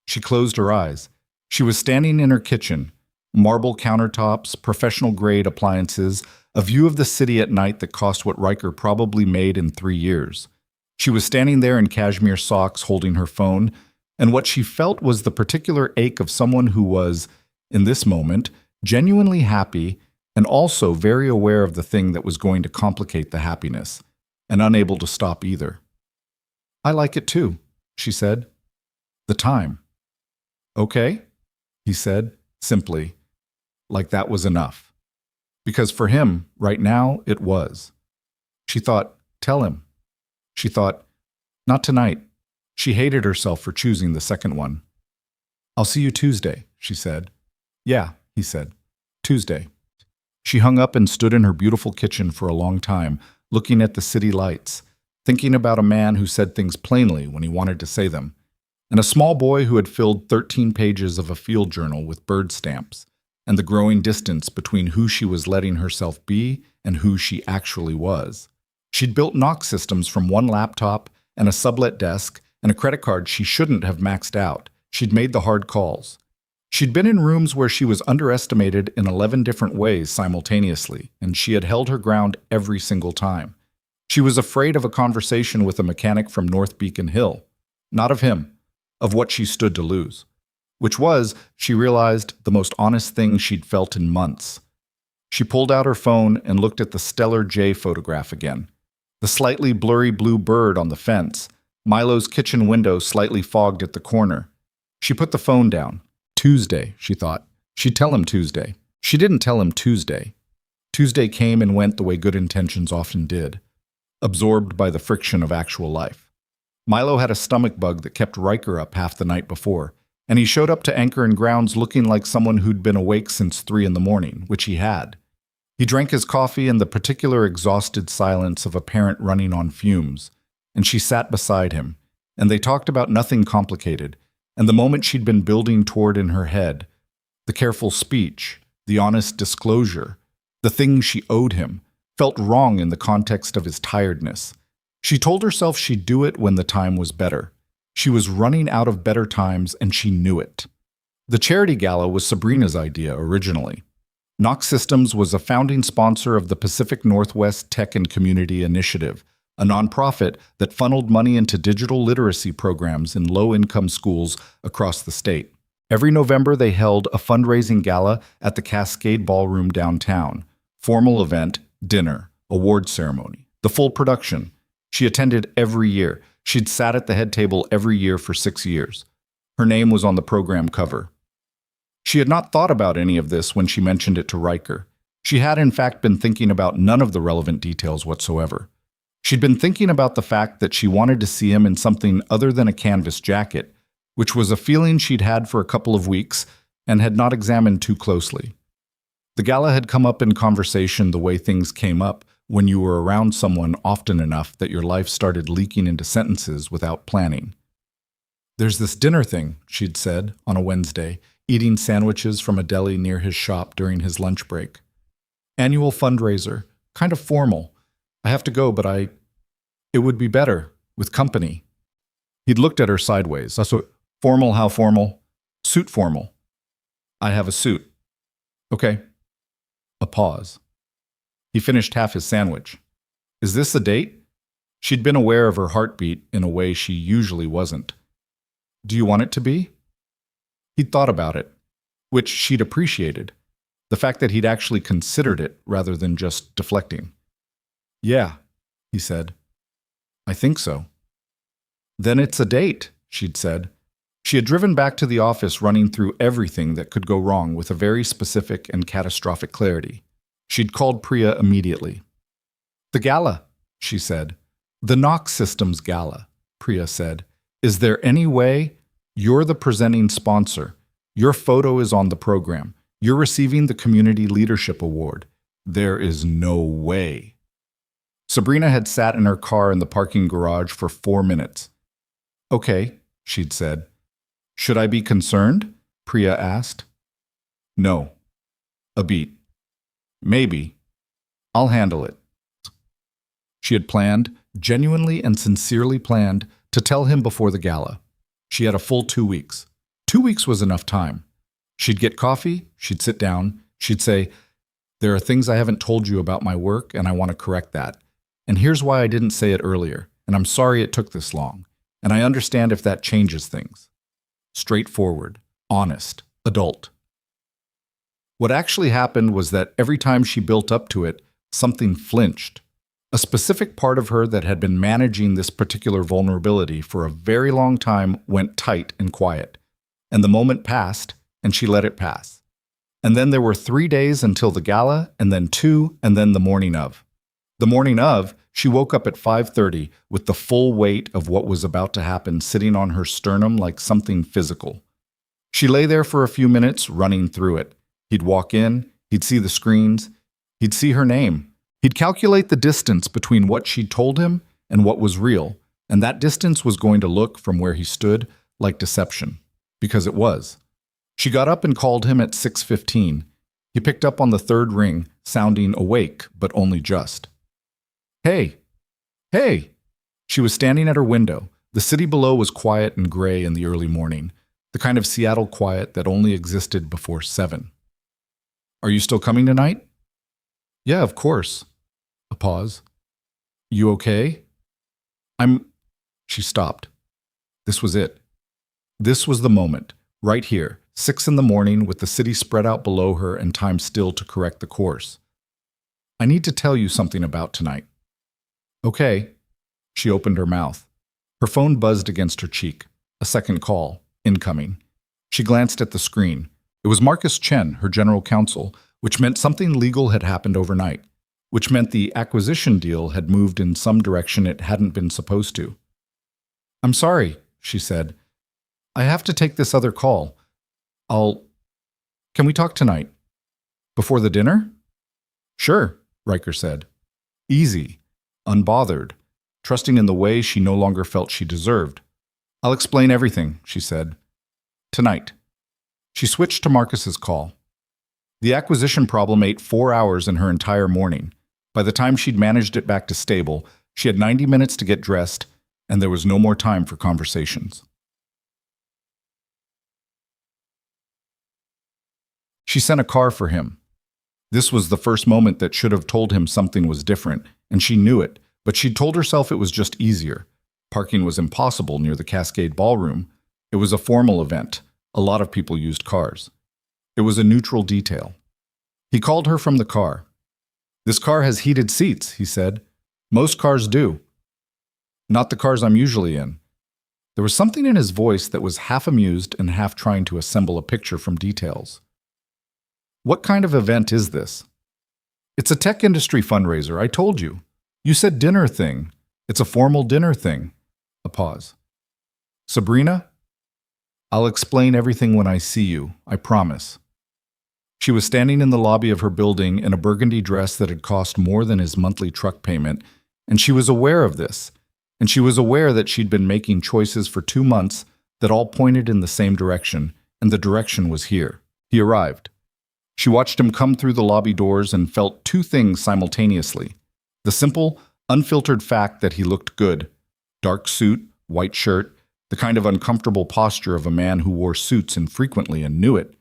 She closed her eyes. She was standing in her kitchen, marble countertops, professional-grade appliances, a view of the city at night that cost what Riker probably made in 3 years. She was standing there in cashmere socks holding her phone, and what she felt was the particular ache of someone who was, in this moment, genuinely happy and also very aware of the thing that was going to complicate the happiness, and unable to stop either. "I like it too," she said. "The time." "Okay," he said, simply, like that was enough. Because for him, right now, it was. She thought, tell him. She thought, not tonight. She hated herself for choosing the second one. "I'll see you Tuesday," she said. "Yeah," he said. "Tuesday." She hung up and stood in her beautiful kitchen for a long time, looking at the city lights, thinking about a man who said things plainly when he wanted to say them, and a small boy who had filled 13 pages of a field journal with bird stamps, and the growing distance between who she was letting herself be and who she actually was. She'd built knock systems from one laptop and a sublet desk and a credit card she shouldn't have maxed out. She'd made the hard calls. She'd been in rooms where she was underestimated in 11 different ways simultaneously, and she had held her ground every single time. She was afraid of a conversation with a mechanic from North Beacon Hill. Not of him, of what she stood to lose. Which was, she realized, the most honest thing she'd felt in months. She pulled out her phone and looked at the stellar jay photograph again. The slightly blurry blue bird on the fence, Milo's kitchen window slightly fogged at the corner. She put the phone down. Tuesday, she thought. She'd tell him Tuesday. She didn't tell him Tuesday. Tuesday came and went the way good intentions often did, absorbed by the friction of actual life. Milo had a stomach bug that kept Riker up half the night before, and he showed up to Anchor and Grounds looking like someone who'd been awake since 3 a.m, which he had. He drank his coffee in the particular exhausted silence of a parent running on fumes, and she sat beside him, and they talked about nothing complicated, and the moment she'd been building toward in her head, the careful speech, the honest disclosure, the thing she owed him, felt wrong in the context of his tiredness. She told herself she'd do it when the time was better. She was running out of better times, and she knew it. The charity gala was Sabrina's idea originally. Knox Systems was a founding sponsor of the Pacific Northwest Tech and Community Initiative, a nonprofit that funneled money into digital literacy programs in low-income schools across the state. Every November, they held a fundraising gala at the Cascade Ballroom downtown. Formal event, dinner, award ceremony, the full production. She attended every year. She'd sat at the head table every year for 6 years. Her name was on the program cover. She had not thought about any of this when she mentioned it to Riker. She had in fact been thinking about none of the relevant details whatsoever. She'd been thinking about the fact that she wanted to see him in something other than a canvas jacket, which was a feeling she'd had for a couple of weeks and had not examined too closely. The gala had come up in conversation the way things came up when you were around someone often enough that your life started leaking into sentences without planning. "There's this dinner thing," she'd said on a Wednesday, eating sandwiches from a deli near his shop during his lunch break. "Annual fundraiser, kind of formal. I have to go, but it would be better with company." He'd looked at her sideways. "So, formal, how formal?" "Suit formal." "I have a suit." "Okay." A pause. He finished half his sandwich. "Is this a date?" She'd been aware of her heartbeat in a way she usually wasn't. "Do you want it to be?" He'd thought about it, which she'd appreciated. The fact that he'd actually considered it rather than just deflecting. "Yeah," he said. "I think so." "Then it's a date," she'd said. She had driven back to the office running through everything that could go wrong with a very specific and catastrophic clarity. She'd called Priya immediately. "The gala," she said. "The Knox Systems gala," Priya said. "Is there any way? You're the presenting sponsor. Your photo is on the program. You're receiving the Community Leadership Award. There is no way." Sabrina had sat in her car in the parking garage for 4 minutes. "Okay," she'd said. "Should I be concerned?" Priya asked. "No." A beat. "Maybe. I'll handle it." She had planned, genuinely and sincerely planned, to tell him before the gala. She had a full 2 weeks. 2 weeks was enough time. She'd get coffee, she'd sit down, she'd say, "There are things I haven't told you about my work, and I want to correct that. And here's why I didn't say it earlier, and I'm sorry it took this long. And I understand if that changes things." Straightforward, honest, adult. What actually happened was that every time she built up to it, something flinched. A specific part of her that had been managing this particular vulnerability for a very long time went tight and quiet. And the moment passed, and she let it pass. And then there were 3 days until the gala, and then 2, and then the morning of. The morning of, she woke up at 5:30 with the full weight of what was about to happen sitting on her sternum like something physical. She lay there for a few minutes, running through it. He'd walk in, he'd see the screens, he'd see her name. He'd calculate the distance between what she'd told him and what was real, and that distance was going to look, from where he stood, like deception. Because it was. She got up and called him at 6:15. He picked up on the 3rd ring, sounding awake, but only just. "Hey! Hey!" She was standing at her window. The city below was quiet and gray in the early morning, the kind of Seattle quiet that only existed before 7. "Are you still coming tonight?" "Yeah, of course." A pause. "You okay?" She stopped. This was it. This was the moment, right here, 6 in the morning, with the city spread out below her and time still to correct the course. "I need to tell you something about tonight." "Okay." She opened her mouth. Her phone buzzed against her cheek. A second call, incoming. She glanced at the screen. It was Marcus Chen, her general counsel, which meant something legal had happened overnight, which meant the acquisition deal had moved in some direction it hadn't been supposed to. "I'm sorry," she said. "I have to take this other call. Can we talk tonight? Before the dinner?" "Sure," Riker said. Easy, unbothered, trusting in the way she no longer felt she deserved. "I'll explain everything," she said. "Tonight." She switched to Marcus's call. The acquisition problem ate 4 hours in her entire morning. By the time she'd managed it back to stable, she had 90 minutes to get dressed, and there was no more time for conversations. She sent a car for him. This was the first moment that should have told him something was different, and she knew it, but she'd told herself it was just easier. Parking was impossible near the Cascade Ballroom. It was a formal event. A lot of people used cars. It was a neutral detail. He called her from the car. "This car has heated seats," he said. "Most cars do." Not the cars I'm usually in. There was something in his voice that was half amused and half trying to assemble a picture from details. What kind of event is this? It's a tech industry fundraiser, I told you. You said dinner thing. It's a formal dinner thing. A pause. Sabrina? I'll explain everything when I see you, I promise. She was standing in the lobby of her building in a burgundy dress that had cost more than his monthly truck payment, and she was aware of this, and she was aware that she'd been making choices for 2 months that all pointed in the same direction, and the direction was here. He arrived. She watched him come through the lobby doors and felt two things simultaneously. The simple, unfiltered fact that he looked good. Dark suit, white shirt, the kind of uncomfortable posture of a man who wore suits infrequently and knew it.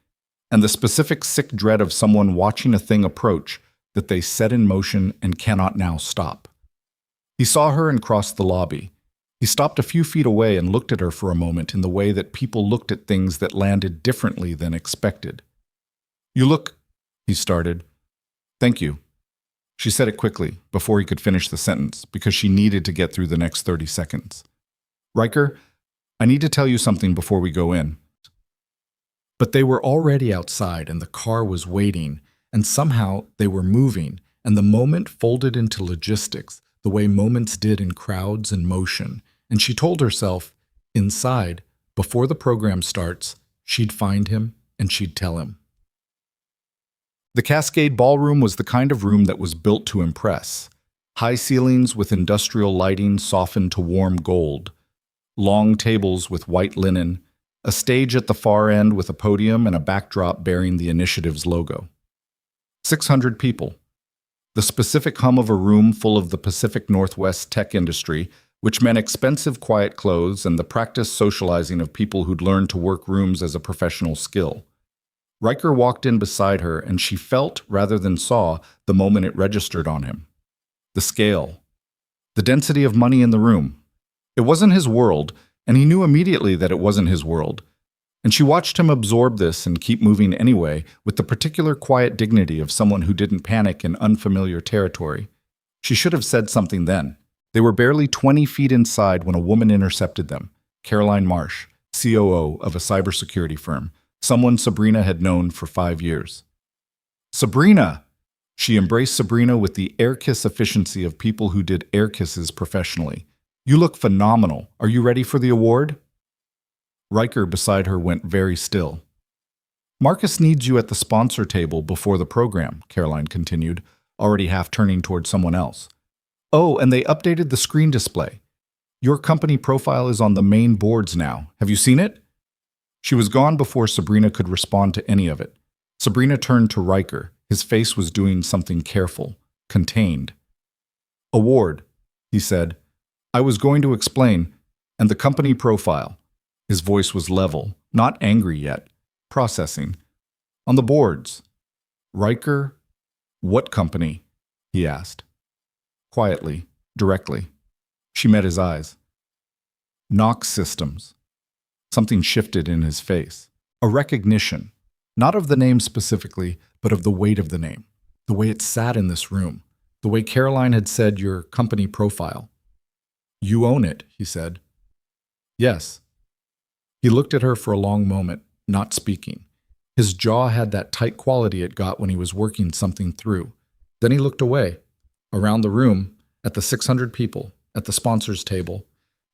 And the specific sick dread of someone watching a thing approach that they set in motion and cannot now stop. He saw her and crossed the lobby. He stopped a few feet away and looked at her for a moment in the way that people looked at things that landed differently than expected. You look, he started. Thank you. She said it quickly, before he could finish the sentence, because she needed to get through the next 30 seconds. Riker, I need to tell you something before we go in. But they were already outside, and the car was waiting, and somehow they were moving, and the moment folded into logistics, the way moments did in crowds and motion, and she told herself, inside, before the program starts, she'd find him and she'd tell him. The Cascade Ballroom was the kind of room that was built to impress. High ceilings with industrial lighting softened to warm gold, long tables with white linen, a stage at the far end with a podium and a backdrop bearing the initiative's logo. 600 people. The specific hum of a room full of the Pacific Northwest tech industry, which meant expensive quiet clothes and the practiced socializing of people who'd learned to work rooms as a professional skill. Riker walked in beside her, and she felt, rather than saw, the moment it registered on him. The scale. The density of money in the room. It wasn't his world, and he knew immediately that it wasn't his world. And she watched him absorb this and keep moving anyway, with the particular quiet dignity of someone who didn't panic in unfamiliar territory. She should have said something then. They were barely 20 feet inside when a woman intercepted them, Caroline Marsh, COO of a cybersecurity firm, someone Sabrina had known for 5 years. Sabrina! She embraced Sabrina with the air kiss efficiency of people who did air kisses professionally. You look phenomenal. Are you ready for the award? Riker beside her went very still. Marcus needs you at the sponsor table before the program, Caroline continued, already half turning toward someone else. Oh, and they updated the screen display. Your company profile is on the main boards now. Have you seen it? She was gone before Sabrina could respond to any of it. Sabrina turned to Riker. His face was doing something careful, contained. Award, he said. I was going to explain, and the company profile. His voice was level, not angry yet. Processing. On the boards. Riker? What company? He asked. Quietly, directly. She met his eyes. Knox Systems. Something shifted in his face. A recognition, not of the name specifically, but of the weight of the name, the way it sat in this room, the way Caroline had said your company profile. You own it, he said. Yes. He looked at her for a long moment, not speaking. His jaw had that tight quality it got when he was working something through. Then he looked away, around the room, at the 600 people, at the sponsors table,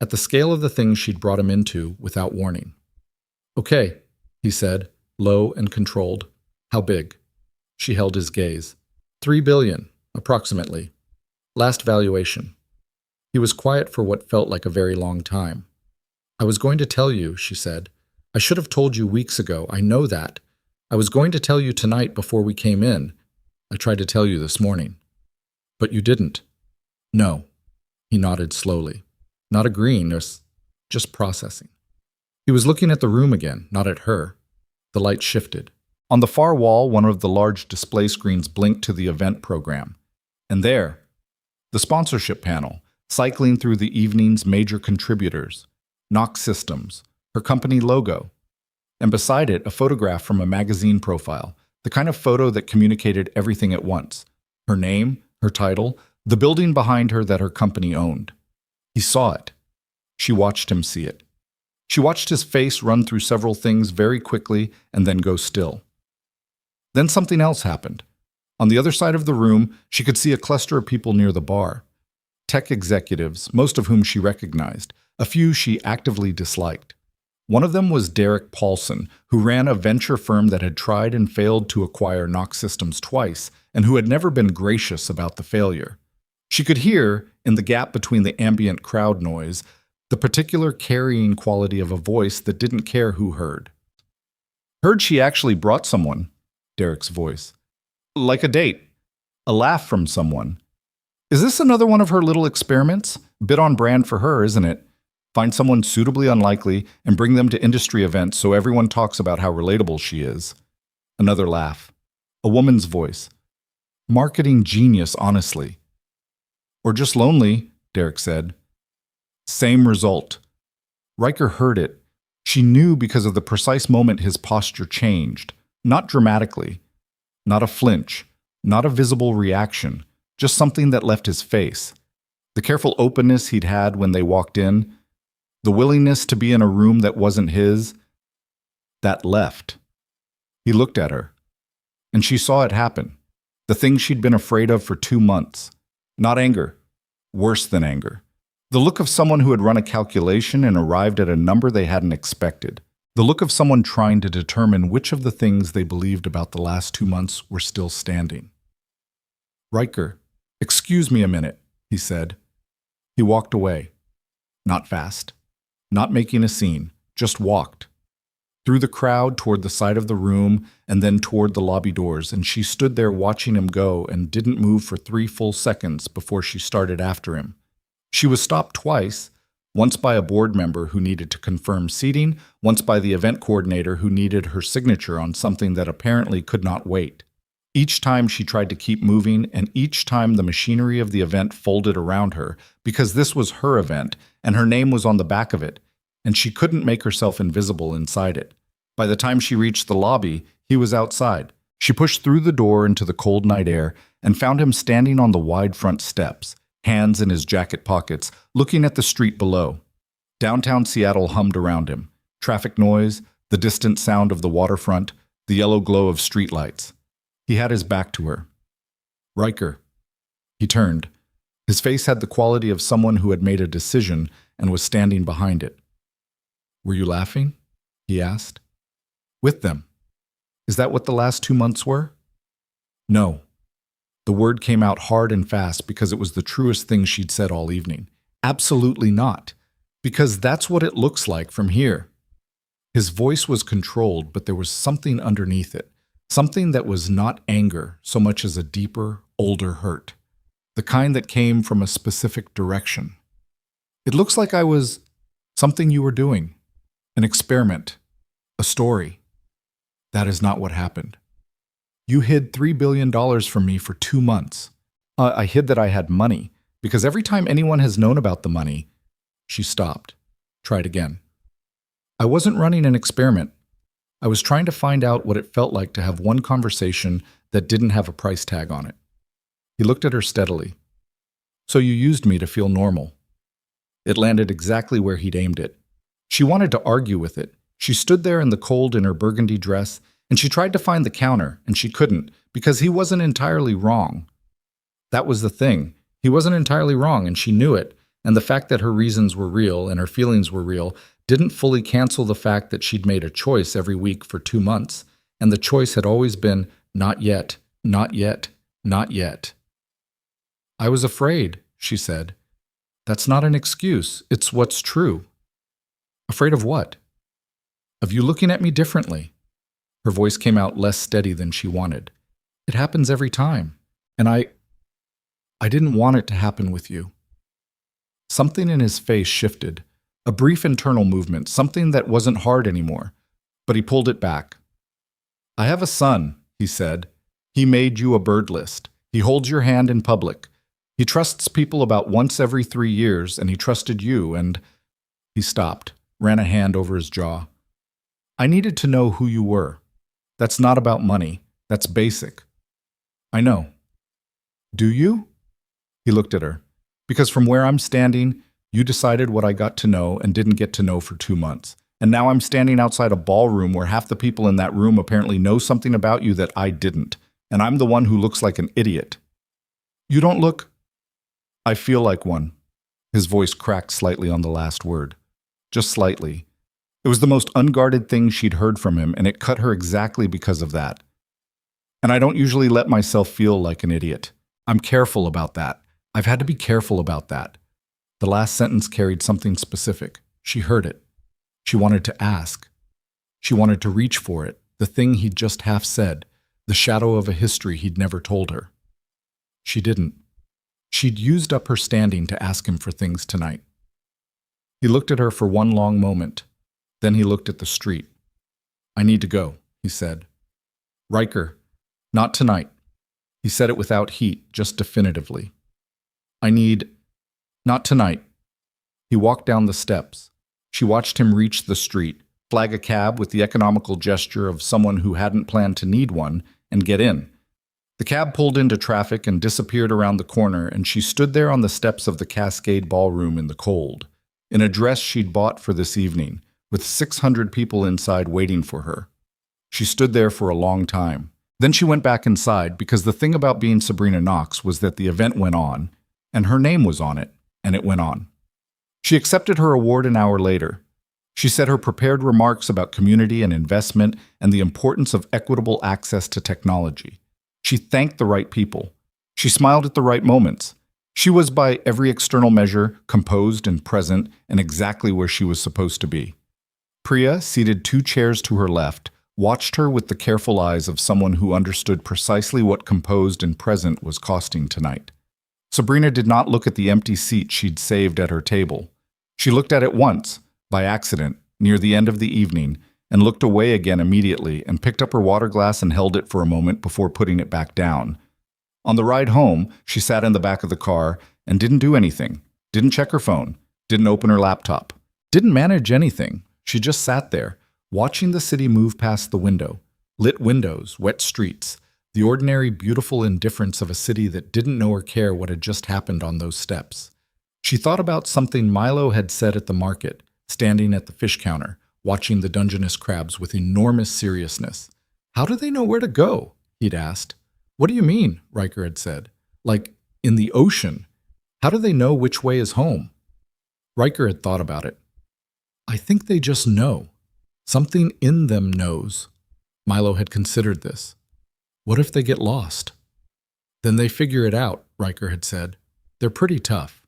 at the scale of the things she'd brought him into without warning. Okay, he said, low and controlled. How big? She held his gaze. 3 billion, approximately. Last valuation. He was quiet for what felt like a very long time. I was going to tell you, she said. I should have told you weeks ago, I know that. I was going to tell you tonight before we came in. I tried to tell you this morning. But you didn't. No. He nodded slowly. Not agreeing, just processing. He was looking at the room again, not at her. The light shifted. On the far wall, one of the large display screens blinked to the event program. And there, the sponsorship panel, cycling through the evening's major contributors, Knox Systems, her company logo, and beside it, a photograph from a magazine profile, the kind of photo that communicated everything at once, her name, her title, the building behind her that her company owned. He saw it. She watched him see it. She watched his face run through several things very quickly and then go still. Then something else happened. On the other side of the room, she could see a cluster of people near the bar. Tech executives, most of whom she recognized, a few she actively disliked. One of them was Derek Paulson, who ran a venture firm that had tried and failed to acquire Knox Systems twice, and who had never been gracious about the failure. She could hear, in the gap between the ambient crowd noise, the particular carrying quality of a voice that didn't care who heard. Heard she actually brought someone, Derek's voice. Like a date. A laugh from someone. Is this another one of her little experiments? Bit on brand for her, isn't it? Find someone suitably unlikely and bring them to industry events so everyone talks about how relatable she is. Another laugh. A woman's voice. Marketing genius, honestly. Or just lonely, Derek said. Same result. Riker heard it. She knew because of the precise moment his posture changed. Not dramatically. Not a flinch. Not a visible reaction. Just something that left his face. The careful openness he'd had when they walked in. The willingness to be in a room that wasn't his. That left. He looked at her. And she saw it happen. The thing she'd been afraid of for 2 months. Not anger. Worse than anger. The look of someone who had run a calculation and arrived at a number they hadn't expected. The look of someone trying to determine which of the things they believed about the last 2 months were still standing. Riker, excuse me a minute, he said. He walked away. Not fast. Not making a scene. Just walked. Through the crowd toward the side of the room and then toward the lobby doors, and she stood there watching him go and didn't move for 3 full seconds before she started after him. She was stopped twice, once by a board member who needed to confirm seating, once by the event coordinator who needed her signature on something that apparently could not wait. Each time she tried to keep moving, and each time the machinery of the event folded around her, because this was her event, and her name was on the back of it, and she couldn't make herself invisible inside it. By the time she reached the lobby, he was outside. She pushed through the door into the cold night air and found him standing on the wide front steps, hands in his jacket pockets, looking at the street below. Downtown Seattle hummed around him. Traffic noise, the distant sound of the waterfront, the yellow glow of streetlights. He had his back to her. Riker. He turned. His face had the quality of someone who had made a decision and was standing behind it. Were you laughing? He asked. With them. Is that what the last 2 months were? No. The word came out hard and fast because it was the truest thing she'd said all evening. Absolutely not. Because that's what it looks like from here. His voice was controlled, but there was something underneath it. Something that was not anger so much as a deeper, older hurt. The kind that came from a specific direction. It looks like I was something you were doing. An experiment. A story. That is not what happened. You hid $3 billion from me for 2 months. I hid that I had money, because every time anyone has known about the money, she stopped. Tried again. I wasn't running an experiment. I was trying to find out what it felt like to have one conversation that didn't have a price tag on it. He looked at her steadily. So you used me to feel normal. It landed exactly where he'd aimed it. She wanted to argue with it. She stood there in the cold in her burgundy dress, and she tried to find the counter, and she couldn't, because he wasn't entirely wrong. That was the thing. He wasn't entirely wrong, and she knew it, and the fact that her reasons were real and her feelings were real didn't fully cancel the fact that she'd made a choice every week for 2 months, and the choice had always been, not yet, not yet, not yet. I was afraid, she said. That's not an excuse. It's what's true. Afraid of what? Of you looking at me differently. Her voice came out less steady than she wanted. It happens every time. And I didn't want it to happen with you. Something in his face shifted. A brief internal movement, something that wasn't hard anymore. But he pulled it back. I have a son, he said. He made you a bird list. He holds your hand in public. He trusts people about once every 3 years, and he trusted you, and... He stopped, ran a hand over his jaw. I needed to know who you were. That's not about money. That's basic. I know. Do you? He looked at her. Because from where I'm standing, You decided what I got to know and didn't get to know for 2 months. And now I'm standing outside a ballroom where half the people in that room apparently know something about you that I didn't. And I'm the one who looks like an idiot. You don't look... I feel like one. His voice cracked slightly on the last word. Just slightly. It was the most unguarded thing she'd heard from him, and it cut her exactly because of that. And I don't usually let myself feel like an idiot. I'm careful about that. I've had to be careful about that. The last sentence carried something specific. She heard it. She wanted to ask. She wanted to reach for it, the thing he'd just half said, the shadow of a history he'd never told her. She didn't. She'd used up her standing to ask him for things tonight. He looked at her for one long moment. Then he looked at the street. I need to go, he said. Riker, not tonight. He said it without heat, just definitively. Not tonight. He walked down the steps. She watched him reach the street, flag a cab with the economical gesture of someone who hadn't planned to need one, and get in. The cab pulled into traffic and disappeared around the corner, and she stood there on the steps of the Cascade Ballroom in the cold, in a dress she'd bought for this evening, with 600 people inside waiting for her. She stood there for a long time. Then she went back inside because the thing about being Sabrina Knox was that the event went on, and her name was on it, and it went on. She accepted her award an hour later. She said her prepared remarks about community and investment and the importance of equitable access to technology. She thanked the right people. She smiled at the right moments. She was, by every external measure, composed and present and exactly where she was supposed to be. Priya, seated 2 chairs to her left, watched her with the careful eyes of someone who understood precisely what composed and present was costing tonight. Sabrina did not look at the empty seat she'd saved at her table. She looked at it once, by accident, near the end of the evening, and looked away again immediately and picked up her water glass and held it for a moment before putting it back down. On the ride home, she sat in the back of the car and didn't do anything, didn't check her phone, didn't open her laptop, didn't manage anything. She just sat there, watching the city move past the window. Lit windows, wet streets, the ordinary beautiful indifference of a city that didn't know or care what had just happened on those steps. She thought about something Milo had said at the market, standing at the fish counter, watching the Dungeness crabs with enormous seriousness. How do they know where to go? He'd asked. What do you mean? Riker had said. Like, in the ocean. How do they know which way is home? Riker had thought about it. I think they just know. Something in them knows. Milo had considered this. What if they get lost? Then they figure it out, Riker had said. They're pretty tough.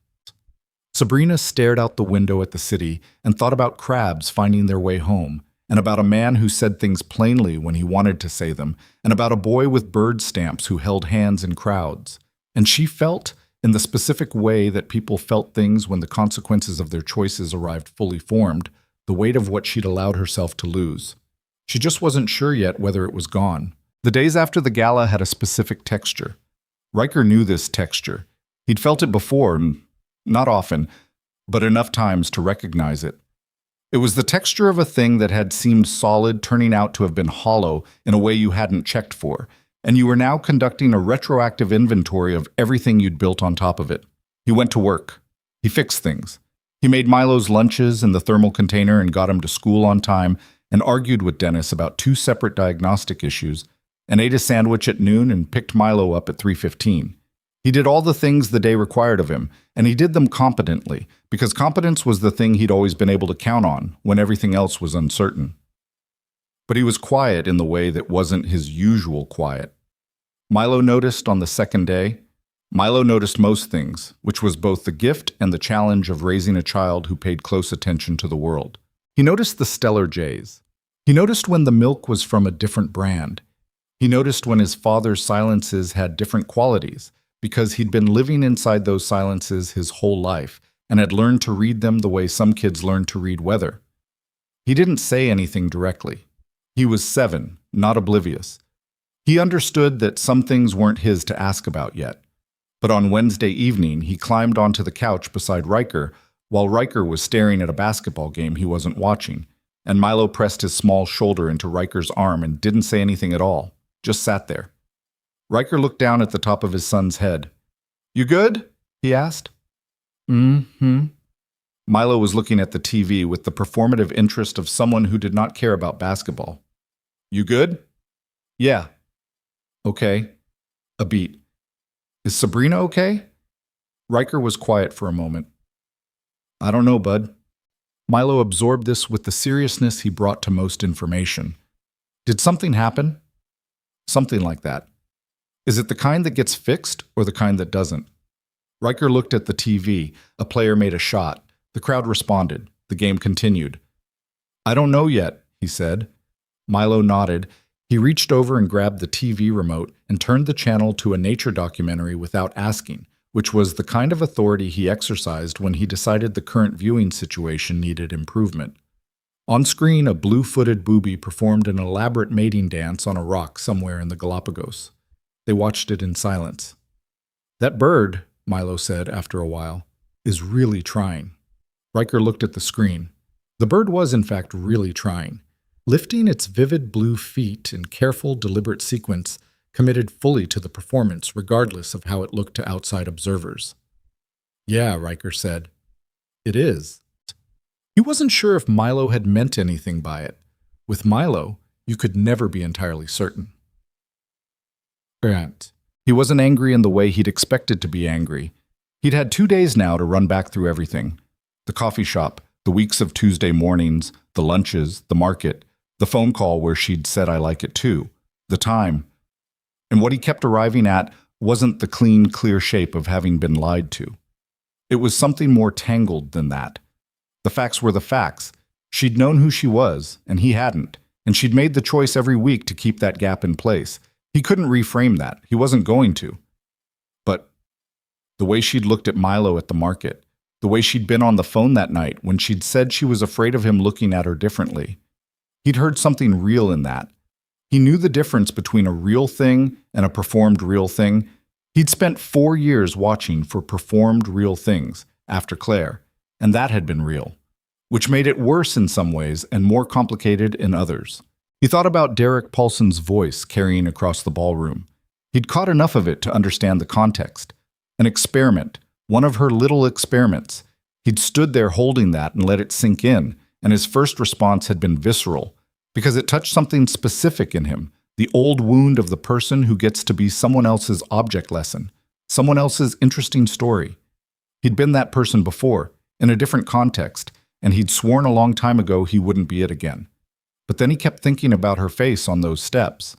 Sabrina stared out the window at the city and thought about crabs finding their way home, and about a man who said things plainly when he wanted to say them, and about a boy with bird stamps who held hands in crowds. And she felt, in the specific way that people felt things when the consequences of their choices arrived fully formed, the weight of what she'd allowed herself to lose. She just wasn't sure yet whether it was gone. The days after the gala had a specific texture. Riker knew this texture. He'd felt it before, not often, but enough times to recognize it. It was the texture of a thing that had seemed solid turning out to have been hollow in a way you hadn't checked for, and you were now conducting a retroactive inventory of everything you'd built on top of it. He went to work. He fixed things. He made Milo's lunches in the thermal container and got him to school on time, and argued with Dennis about 2 separate diagnostic issues, and ate a sandwich at noon and picked Milo up at 3:15. He did all the things the day required of him, and he did them competently, because competence was the thing he'd always been able to count on when everything else was uncertain. But he was quiet in the way that wasn't his usual quiet. Milo noticed on the second day. Milo noticed most things, which was both the gift and the challenge of raising a child who paid close attention to the world. He noticed the stellar jays. He noticed when the milk was from a different brand. He noticed when his father's silences had different qualities, because he'd been living inside those silences his whole life and had learned to read them the way some kids learn to read weather. He didn't say anything directly. He was 7, not oblivious. He understood that some things weren't his to ask about yet. But on Wednesday evening, he climbed onto the couch beside Riker while Riker was staring at a basketball game he wasn't watching, and Milo pressed his small shoulder into Riker's arm and didn't say anything at all, just sat there. Riker looked down at the top of his son's head. "You good?" he asked. "Mm-hmm." Milo was looking at the TV with the performative interest of someone who did not care about basketball. You good? Yeah. Okay. A beat. Is Sabrina okay? Riker was quiet for a moment. I don't know, bud. Milo absorbed this with the seriousness he brought to most information. Did something happen? Something like that. Is it the kind that gets fixed or the kind that doesn't? Riker looked at the TV. A player made a shot. The crowd responded. The game continued. I don't know yet, he said. Milo nodded. He reached over and grabbed the TV remote and turned the channel to a nature documentary without asking, which was the kind of authority he exercised when he decided the current viewing situation needed improvement. On screen, a blue-footed booby performed an elaborate mating dance on a rock somewhere in the Galapagos. They watched it in silence. That bird, Milo said after a while, is really trying. Riker looked at the screen. The bird was, in fact, really trying. Lifting its vivid blue feet in careful, deliberate sequence, committed fully to the performance regardless of how it looked to outside observers. Yeah, Riker said. It is. He wasn't sure if Milo had meant anything by it. With Milo, you could never be entirely certain. Grant. He wasn't angry in the way he'd expected to be angry. He'd had 2 days now to run back through everything. The coffee shop, the weeks of Tuesday mornings, the lunches, the market, the phone call where she'd said I like it too, the time. And what he kept arriving at wasn't the clean, clear shape of having been lied to. It was something more tangled than that. The facts were the facts. She'd known who she was, and he hadn't, and she'd made the choice every week to keep that gap in place. He couldn't reframe that. He wasn't going to. But the way she'd looked at Milo at the market, the way she'd been on the phone that night when she'd said she was afraid of him looking at her differently. He'd heard something real in that. He knew the difference between a real thing and a performed real thing. He'd spent 4 years watching for performed real things after Claire, and that had been real, which made it worse in some ways and more complicated in others. He thought about Derek Paulson's voice carrying across the ballroom. He'd caught enough of it to understand the context. An experiment, one of her little experiments. He'd stood there holding that and let it sink in, and his first response had been visceral, because it touched something specific in him, the old wound of the person who gets to be someone else's object lesson, someone else's interesting story. He'd been that person before, in a different context, and he'd sworn a long time ago he wouldn't be it again. But then he kept thinking about her face on those steps,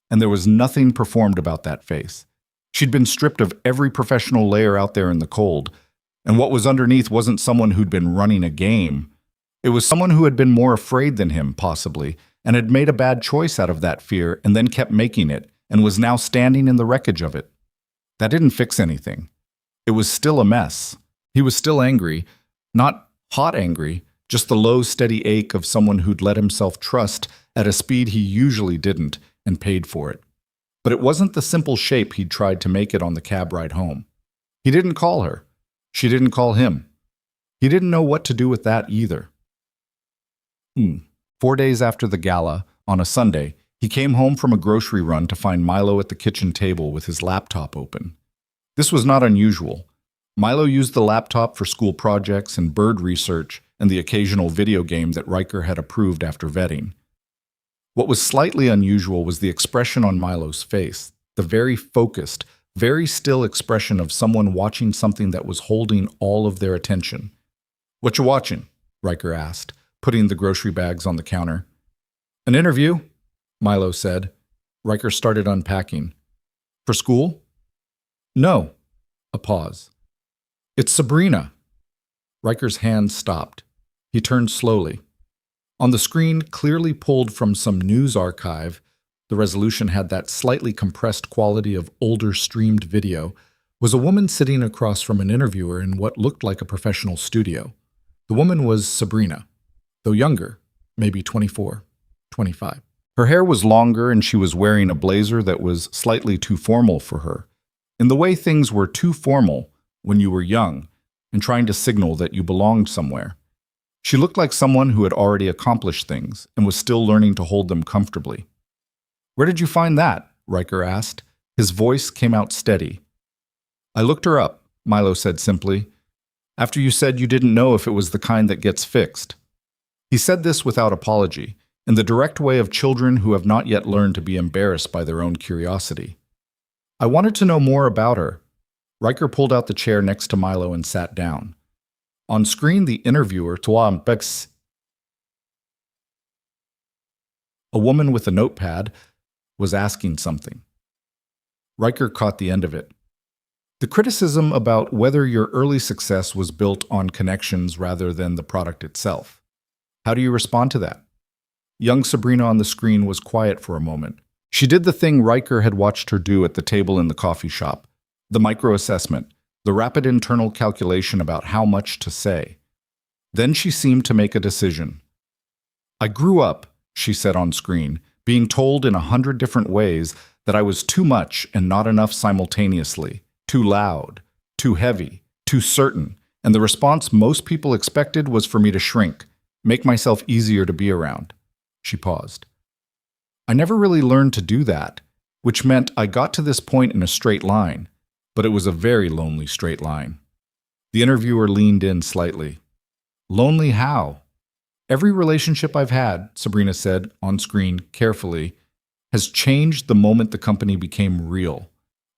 and there was nothing performed about that face. She'd been stripped of every professional layer out there in the cold, and what was underneath wasn't someone who'd been running a game. It was someone who had been more afraid than him, possibly, and had made a bad choice out of that fear and then kept making it, and was now standing in the wreckage of it. That didn't fix anything. It was still a mess. He was still angry, not hot angry, just the low, steady ache of someone who'd let himself trust at a speed he usually didn't and paid for it. But it wasn't the simple shape he'd tried to make it on the cab ride home. He didn't call her. She didn't call him. He didn't know what to do with that either. 4 days after the gala, on a Sunday, he came home from a grocery run to find Milo at the kitchen table with his laptop open. This was not unusual. Milo used the laptop for school projects and bird research and the occasional video game that Riker had approved after vetting. What was slightly unusual was the expression on Milo's face, the very focused, very still expression of someone watching something that was holding all of their attention. "What you watching?" Riker asked, putting the grocery bags on the counter. "An interview," Milo said. Riker started unpacking. "For school?" "No." A pause. "It's Sabrina." Riker's hand stopped. He turned slowly. On the screen, clearly pulled from some news archive, the resolution had that slightly compressed quality of older streamed video, was a woman sitting across from an interviewer in what looked like a professional studio. The woman was Sabrina, though younger, maybe 24, 25. Her hair was longer and she was wearing a blazer that was slightly too formal for her, in the way things were too formal when you were young and trying to signal that you belonged somewhere. She looked like someone who had already accomplished things and was still learning to hold them comfortably. "Where did you find that?" Riker asked. His voice came out steady. "I looked her up," Milo said simply. after you said you didn't know if it was the kind that gets fixed. He said this without apology, in the direct way of children who have not yet learned to be embarrassed by their own curiosity. I wanted to know more about her. Riker pulled out the chair next to Milo and sat down. On screen, the interviewer, a woman with a notepad, was asking something. Riker caught the end of it. The criticism about whether your early success was built on connections rather than the product itself. How do you respond to that? Young Sabrina on the screen was quiet for a moment. She did the thing Riker had watched her do at the table in the coffee shop, the microassessment, the rapid internal calculation about how much to say. Then she seemed to make a decision. I grew up, she said on screen, being told in 100 different ways that I was too much and not enough simultaneously, too loud, too heavy, too certain, and the response most people expected was for me to shrink, make myself easier to be around. She paused. I never really learned to do that, which meant I got to this point in a straight line, but it was a very lonely straight line. The interviewer leaned in slightly. Lonely how? Every relationship I've had, Sabrina said on screen carefully, has changed the moment the company became real.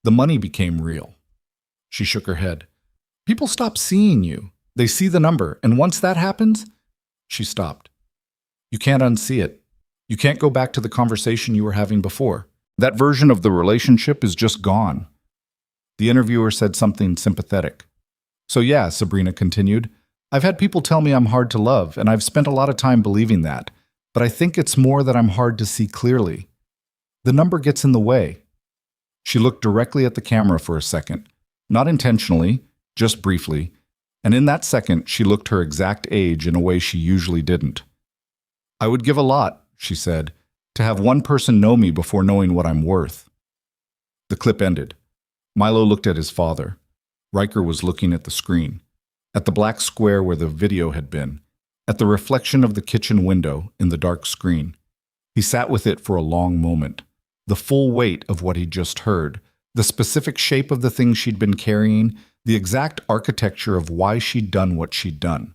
The money became real. She shook her head. People stop seeing you. They see the number, and once that happens, she stopped. You can't unsee it. You can't go back to the conversation you were having before. That version of the relationship is just gone. The interviewer said something sympathetic. So yeah, Sabrina continued, I've had people tell me I'm hard to love, and I've spent a lot of time believing that, but I think it's more that I'm hard to see clearly. The number gets in the way. She looked directly at the camera for a second, not intentionally, just briefly, and in that second she looked her exact age in a way she usually didn't. I would give a lot, she said, to have one person know me before knowing what I'm worth. The clip ended. Milo looked at his father. Riker was looking at the screen, at the black square where the video had been, at the reflection of the kitchen window in the dark screen. He sat with it for a long moment, the full weight of what he'd just heard, the specific shape of the thing she'd been carrying, the exact architecture of why she'd done what she'd done.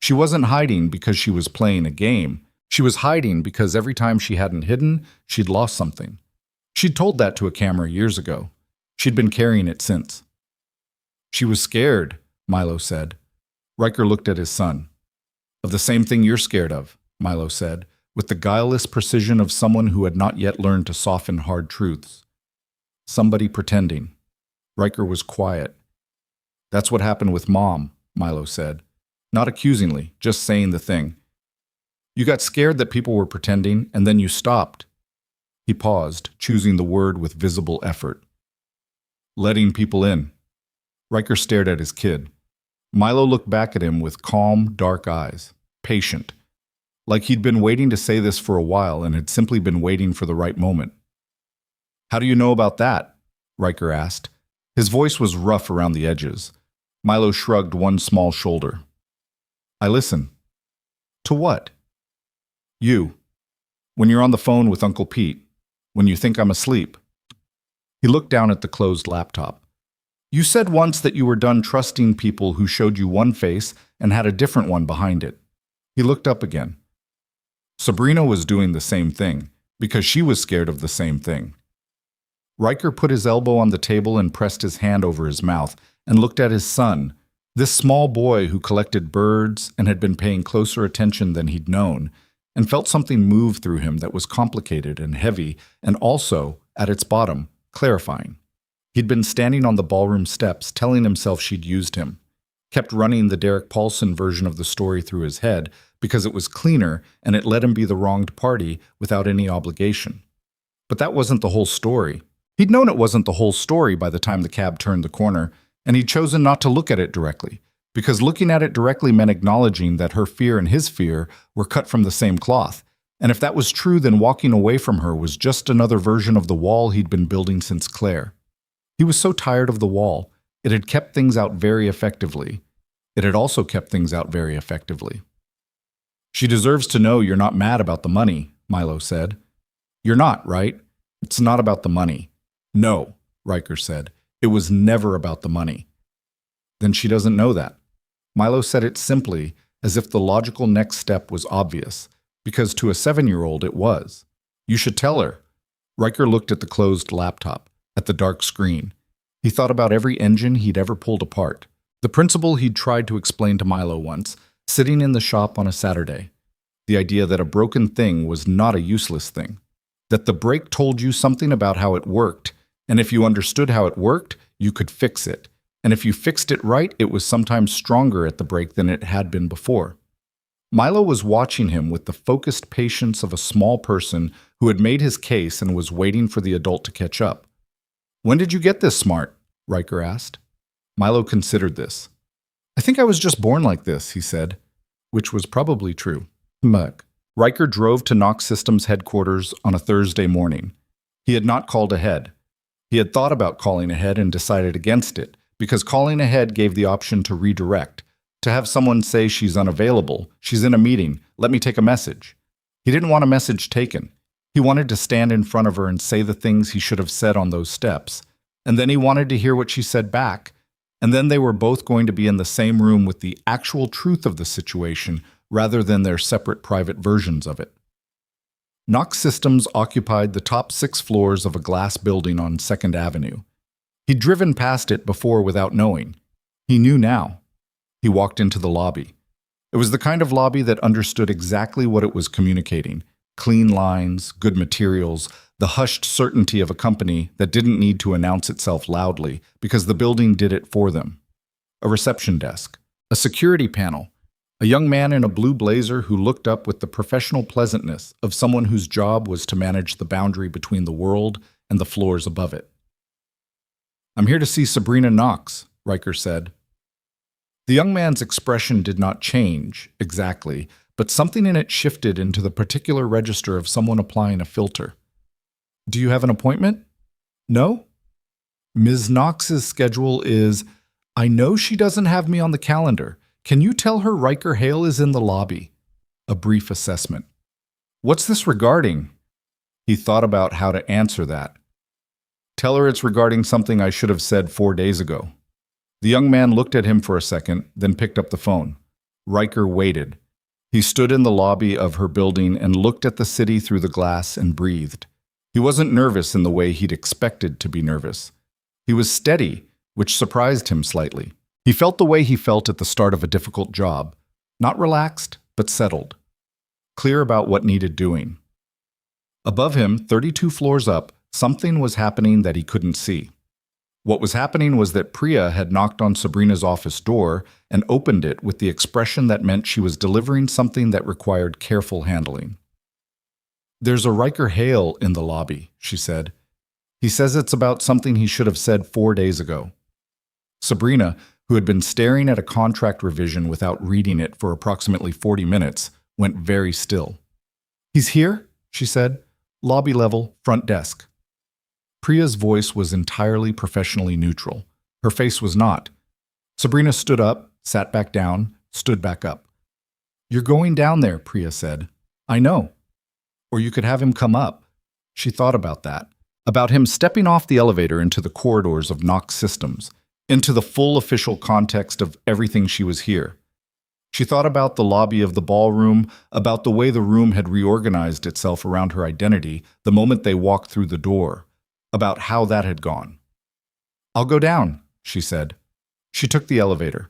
She wasn't hiding because she was playing a game. She was hiding because every time she hadn't hidden, she'd lost something. She'd told that to a camera years ago. She'd been carrying it since. She was scared, Milo said. Riker looked at his son. Of the same thing you're scared of, Milo said, with the guileless precision of someone who had not yet learned to soften hard truths. Somebody pretending. Riker was quiet. That's what happened with Mom, Milo said. Not accusingly, just saying the thing. You got scared that people were pretending, and then you stopped. He paused, choosing the word with visible effort. Letting people in. Riker stared at his kid. Milo looked back at him with calm, dark eyes, patient, like he'd been waiting to say this for a while and had simply been waiting for the right moment. How do you know about that? Riker asked. His voice was rough around the edges. Milo shrugged one small shoulder. I listen. To what? You. When you're on the phone with Uncle Pete. When you think I'm asleep. He looked down at the closed laptop. You said once that you were done trusting people who showed you one face and had a different one behind it. He looked up again. Sabrina was doing the same thing, because she was scared of the same thing. Riker put his elbow on the table and pressed his hand over his mouth and looked at his son, this small boy who collected birds and had been paying closer attention than he'd known, and felt something move through him that was complicated and heavy and also, at its bottom, clarifying. He'd been standing on the ballroom steps telling himself she'd used him, kept running the Derek Paulson version of the story through his head because it was cleaner and it let him be the wronged party without any obligation. But that wasn't the whole story. He'd known it wasn't the whole story by the time the cab turned the corner, and he'd chosen not to look at it directly, because looking at it directly meant acknowledging that her fear and his fear were cut from the same cloth. And if that was true, then walking away from her was just another version of the wall he'd been building since Claire. He was so tired of the wall. It had kept things out very effectively. It had also kept things out very effectively. She deserves to know you're not mad about the money, Milo said. You're not, right? It's not about the money. No, Riker said. It was never about the money. Then she doesn't know that. Milo said it simply, as if the logical next step was obvious, because to a 7-year-old it was. You should tell her. Riker looked at the closed laptop, at the dark screen. He thought about every engine he'd ever pulled apart. The principle he'd tried to explain to Milo once, sitting in the shop on a Saturday. The idea that a broken thing was not a useless thing. That the brake told you something about how it worked, and if you understood how it worked, you could fix it. And if you fixed it right, it was sometimes stronger at the brake than it had been before. Milo was watching him with the focused patience of a small person who had made his case and was waiting for the adult to catch up. "When did you get this smart?" Riker asked. Milo considered this. "I think I was just born like this," he said, which was probably true. Muck. Riker drove to Nox Systems headquarters on a Thursday morning. He had not called ahead. He had thought about calling ahead and decided against it, because calling ahead gave the option to redirect, to have someone say she's unavailable, she's in a meeting, let me take a message. He didn't want a message taken. He wanted to stand in front of her and say the things he should have said on those steps. And then he wanted to hear what she said back. And then they were both going to be in the same room with the actual truth of the situation, rather than their separate private versions of it. Nox Systems occupied the top 6 floors of a glass building on 2nd Avenue. He'd driven past it before without knowing. He knew now. He walked into the lobby. It was the kind of lobby that understood exactly what it was communicating. Clean lines, good materials, the hushed certainty of a company that didn't need to announce itself loudly because the building did it for them. A reception desk, a security panel, a young man in a blue blazer who looked up with the professional pleasantness of someone whose job was to manage the boundary between the world and the floors above it. "I'm here to see Sabrina Knox," Riker said. The young man's expression did not change, exactly, but something in it shifted into the particular register of someone applying a filter. "Do you have an appointment?" "No." "Ms. Knox's schedule is... I know she doesn't have me on the calendar. Can you tell her Riker Hale is in the lobby?" A brief assessment. "What's this regarding?" He thought about how to answer that. "Tell her it's regarding something I should have said 4 days ago." The young man looked at him for a second, then picked up the phone. Riker waited. He stood in the lobby of her building and looked at the city through the glass and breathed. He wasn't nervous in the way he'd expected to be nervous. He was steady, which surprised him slightly. He felt the way he felt at the start of a difficult job, not relaxed, but settled, clear about what needed doing. Above him, 32 floors up, something was happening that he couldn't see. What was happening was that Priya had knocked on Sabrina's office door and opened it with the expression that meant she was delivering something that required careful handling. "There's a Riker Hale in the lobby," she said. "He says it's about something he should have said 4 days ago." Sabrina, who had been staring at a contract revision without reading it for approximately 40 minutes, went very still. "He's here," she said. "Lobby level, front desk." Priya's voice was entirely professionally neutral. Her face was not. Sabrina stood up, sat back down, stood back up. "You're going down there," Priya said. "I know." Or you could have him come up. She thought about that. About him stepping off the elevator into the corridors of Nox Systems, into the full official context of everything she was here. She thought about the lobby of the ballroom, about the way the room had reorganized itself around her identity the moment they walked through the door, about how that had gone. "I'll go down," she said. She took the elevator.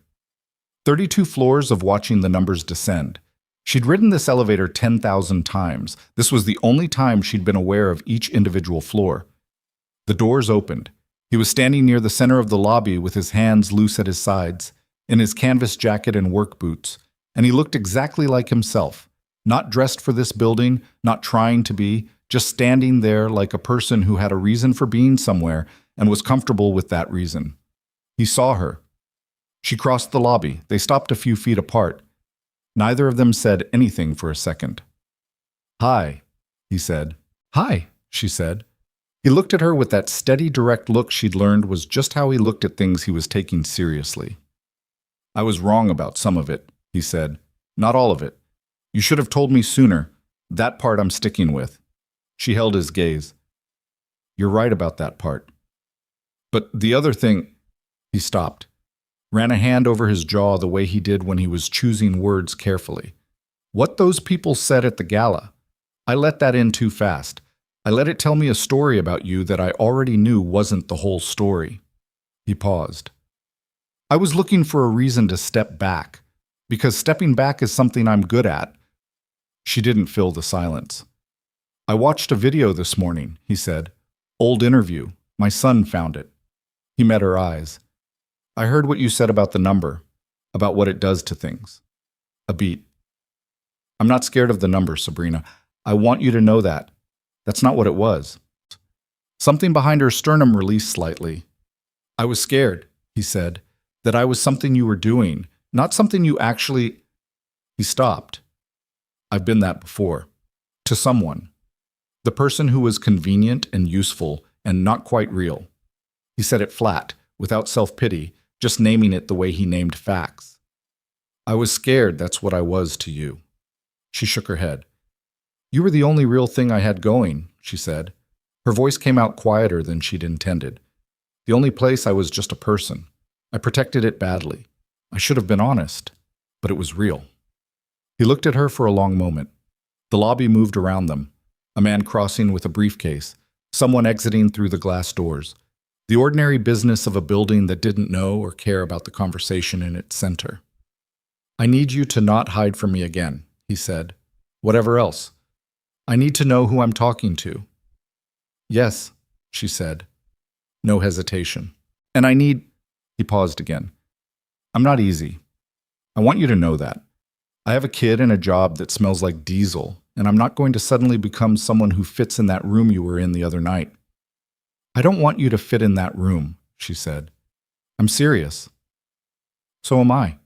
32 floors of watching the numbers descend. She'd ridden this elevator 10,000 times. This was the only time she'd been aware of each individual floor. The doors opened. He was standing near the center of the lobby with his hands loose at his sides, in his canvas jacket and work boots, and he looked exactly like himself, not dressed for this building, not trying to be, just standing there like a person who had a reason for being somewhere and was comfortable with that reason. He saw her. She crossed the lobby. They stopped a few feet apart. Neither of them said anything for a second. "Hi," he said. "Hi," she said. He looked at her with that steady, direct look she'd learned was just how he looked at things he was taking seriously. "I was wrong about some of it," he said. "Not all of it. You should have told me sooner. That part I'm sticking with." She held his gaze. "You're right about that part. But the other thing..." He stopped. ran a hand over his jaw the way he did when he was choosing words carefully. What those people said at the gala. I let that in too fast. I let it tell me a story about you that I already knew wasn't the whole story. He paused. I was looking for a reason to step back, because stepping back is something I'm good at. She didn't fill the silence. I watched a video this morning, he said. Old interview. My son found it. He met her eyes. I heard what you said about the number, about what it does to things. A beat. I'm not scared of the number, Sabrina. I want you to know that. That's not what it was. Something behind her sternum released slightly. I was scared, he said, that I was something you were doing, not something you actually... He stopped. I've been that before. To someone. The person who was convenient and useful and not quite real. He said it flat, without self-pity, just naming it the way he named facts. I was scared that's what I was to you. She shook her head. You were the only real thing I had going, she said. Her voice came out quieter than she'd intended. The only place I was just a person. I protected it badly. I should have been honest, but it was real. He looked at her for a long moment. The lobby moved around them. A man crossing with a briefcase, someone exiting through the glass doors. The ordinary business of a building that didn't know or care about the conversation in its center. I need you to not hide from me again, he said. Whatever else. I need to know who I'm talking to. Yes, she said. No hesitation. And I need... He paused again. I'm not easy. I want you to know that. I have a kid and a job that smells like diesel, and I'm not going to suddenly become someone who fits in that room you were in the other night. I don't want you to fit in that room, she said. I'm serious. So am I.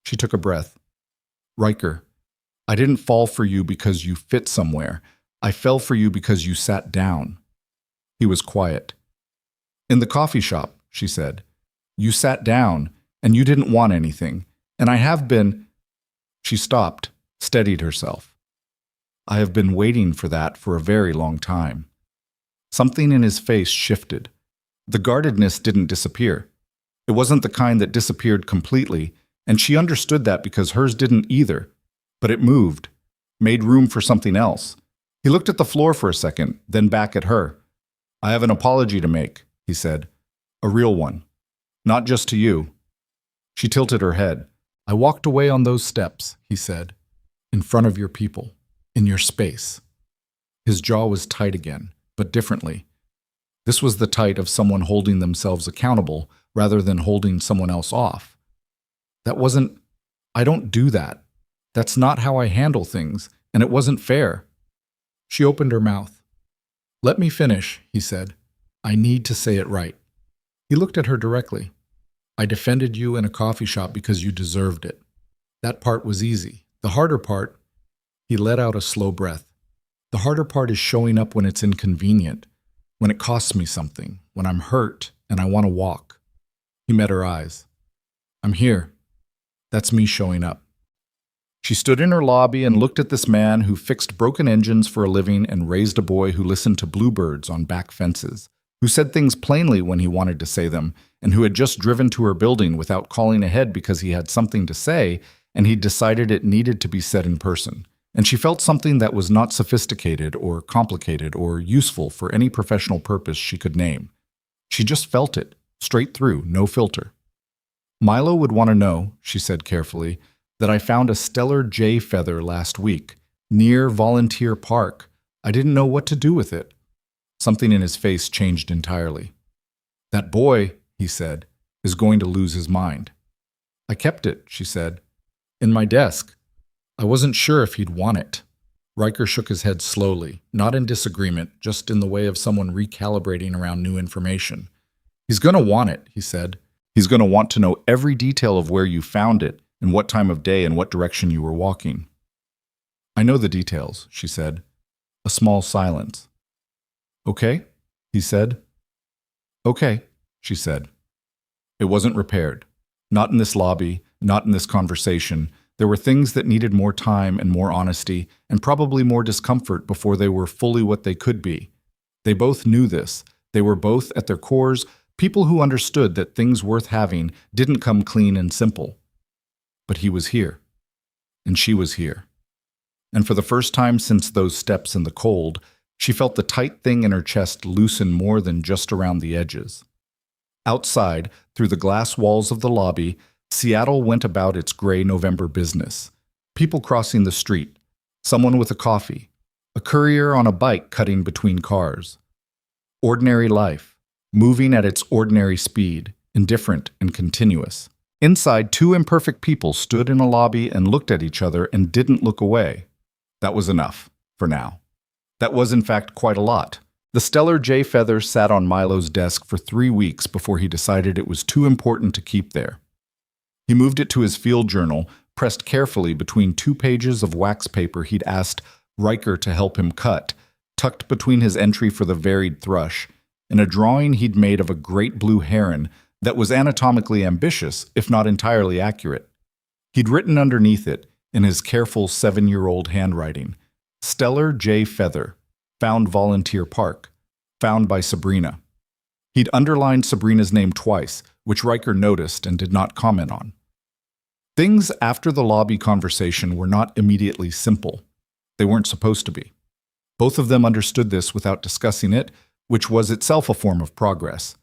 She took a breath. Riker, I didn't fall for you because you fit somewhere. I fell for you because you sat down. He was quiet. In the coffee shop, she said. You sat down, and you didn't want anything, and I have been... She stopped, steadied herself. I have been waiting for that for a very long time. Something in his face shifted. The guardedness didn't disappear. It wasn't the kind that disappeared completely, and she understood that because hers didn't either. But it moved, made room for something else. He looked at the floor for a second, then back at her. I have an apology to make, he said. A real one. Not just to you. She tilted her head. I walked away on those steps, he said. In front of your people. In your space. His jaw was tight again, but differently. This was the tight of someone holding themselves accountable rather than holding someone else off. That wasn't... I don't do that. That's not how I handle things, and it wasn't fair. She opened her mouth. Let me finish, he said. I need to say it right. He looked at her directly. I defended you in a coffee shop because you deserved it. That part was easy. The harder part... He let out a slow breath. The harder part is showing up when it's inconvenient, when it costs me something, when I'm hurt and I want to walk. He met her eyes. I'm here. That's me showing up. She stood in her lobby and looked at this man who fixed broken engines for a living and raised a boy who listened to bluebirds on back fences, who said things plainly when he wanted to say them, and who had just driven to her building without calling ahead because he had something to say and he decided it needed to be said in person. And she felt something that was not sophisticated or complicated or useful for any professional purpose she could name. She just felt it, straight through, no filter. Milo would want to know, she said carefully, that I found a stellar jay feather last week, near Volunteer Park. I didn't know what to do with it. Something in his face changed entirely. That boy, he said, is going to lose his mind. I kept it, she said, in my desk. I wasn't sure if he'd want it. Riker shook his head slowly, not in disagreement, just in the way of someone recalibrating around new information. He's going to want it, he said. He's going to want to know every detail of where you found it, and what time of day and what direction you were walking. I know the details, she said. A small silence. Okay, he said. Okay, she said. It wasn't repaired. Not in this lobby, not in this conversation. There were things that needed more time and more honesty, and probably more discomfort before they were fully what they could be. They both knew this. They were both, at their cores, People who understood that things worth having didn't come clean and simple. But he was here. And she was here. And for the first time since those steps in the cold, she felt the tight thing in her chest loosen more than just around the edges. Outside, through the glass walls of the lobby, Seattle went about its gray November business. People crossing the street, someone with a coffee, a courier on a bike cutting between cars. Ordinary life, moving at its ordinary speed, indifferent and continuous. Inside, two imperfect people stood in a lobby and looked at each other and didn't look away. That was enough, for now. That was, in fact, quite a lot. The stellar J. Feather sat on Milo's desk for 3 weeks before he decided it was too important to keep there. He moved it to his field journal, pressed carefully between 2 pages of wax paper he'd asked Riker to help him cut, tucked between his entry for the varied thrush, and a drawing he'd made of a great blue heron that was anatomically ambitious, if not entirely accurate. He'd written underneath it, in his careful 7-year-old handwriting, Stellar J. Feather, found Volunteer Park, found by Sabrina. He'd underlined Sabrina's name twice, which Riker noticed and did not comment on. Things after the lobby conversation were not immediately simple. They weren't supposed to be. Both of them understood this without discussing it, which was itself a form of progress.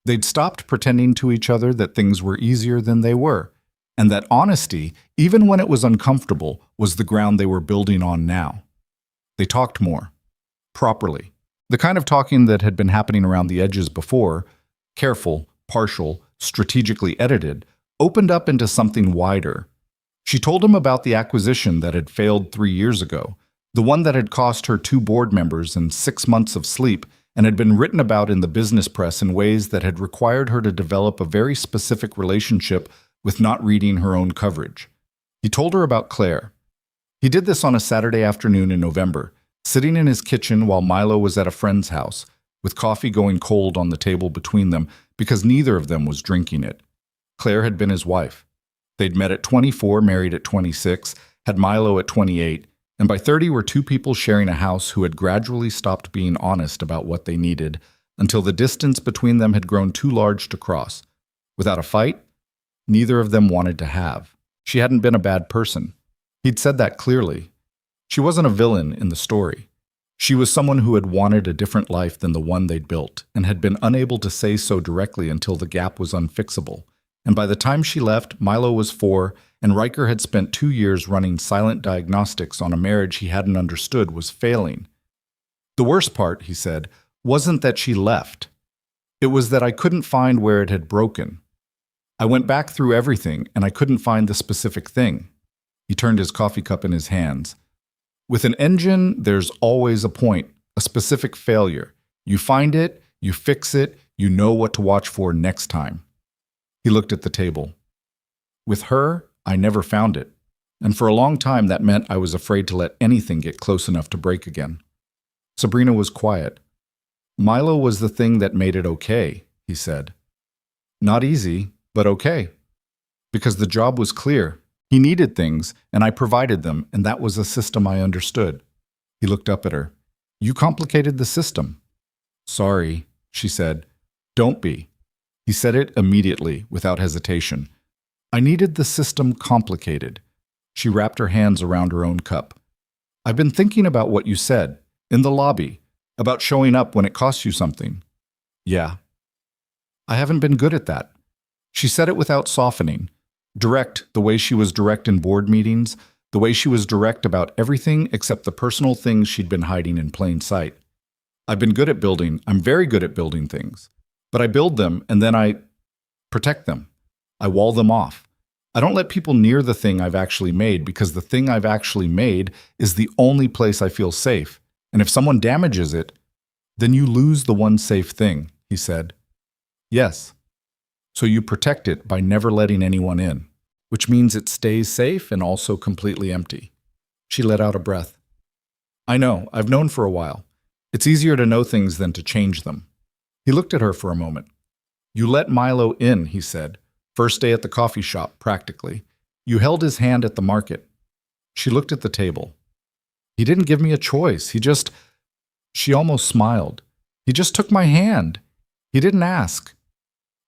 They'd stopped pretending to each other that things were easier than they were, and that honesty, even when it was uncomfortable, was the ground they were building on now. They talked more. Properly. The kind of talking that had been happening around the edges before, careful, partial, strategically edited, opened up into something wider. She told him about the acquisition that had failed 3 years ago, the one that had cost her 2 board members and 6 months of sleep, and had been written about in the business press in ways that had required her to develop a very specific relationship with not reading her own coverage. He told her about Claire. He did this on a Saturday afternoon in November, sitting in his kitchen while Milo was at a friend's house, with coffee going cold on the table between them because neither of them was drinking it. Claire had been his wife. They'd met at 24, married at 26, had Milo at 28, and by 30 were 2 people sharing a house who had gradually stopped being honest about what they needed until the distance between them had grown too large to cross. Without a fight, neither of them wanted to have. She hadn't been a bad person. He'd said that clearly. She wasn't a villain in the story. She was someone who had wanted a different life than the one they'd built, and had been unable to say so directly until the gap was unfixable. And by the time she left, Milo was 4, and Riker had spent 2 years running silent diagnostics on a marriage he hadn't understood was failing. The worst part, he said, wasn't that she left. It was that I couldn't find where it had broken. I went back through everything, and I couldn't find the specific thing. He turned his coffee cup in his hands. With an engine, there's always a point, a specific failure. You find it, you fix it, you know what to watch for next time. He looked at the table. With her, I never found it. And for a long time, that meant I was afraid to let anything get close enough to break again. Sabrina was quiet. Milo was the thing that made it okay, he said. Not easy, but okay. Because the job was clear. He needed things, and I provided them, and that was a system I understood. He looked up at her. You complicated the system. Sorry, she said. Don't be. He said it immediately, without hesitation. I needed the system complicated. She wrapped her hands around her own cup. I've been thinking about what you said, in the lobby, about showing up when it costs you something. Yeah. I haven't been good at that. She said it without softening. Direct, the way she was direct in board meetings, the way she was direct about everything except the personal things she'd been hiding in plain sight. I'm very good at building things. But I build them and then I protect them. I wall them off. I don't let people near the thing I've actually made because the thing I've actually made is the only place I feel safe. And if someone damages it, then you lose the one safe thing, he said. Yes. So you protect it by never letting anyone in, which means it stays safe and also completely empty. She let out a breath. I know, I've known for a while. It's easier to know things than to change them. He looked at her for a moment. You let Milo in, he said. First day at the coffee shop, practically. You held his hand at the market. She looked at the table. He didn't give me a choice. She almost smiled. He just took my hand. He didn't ask.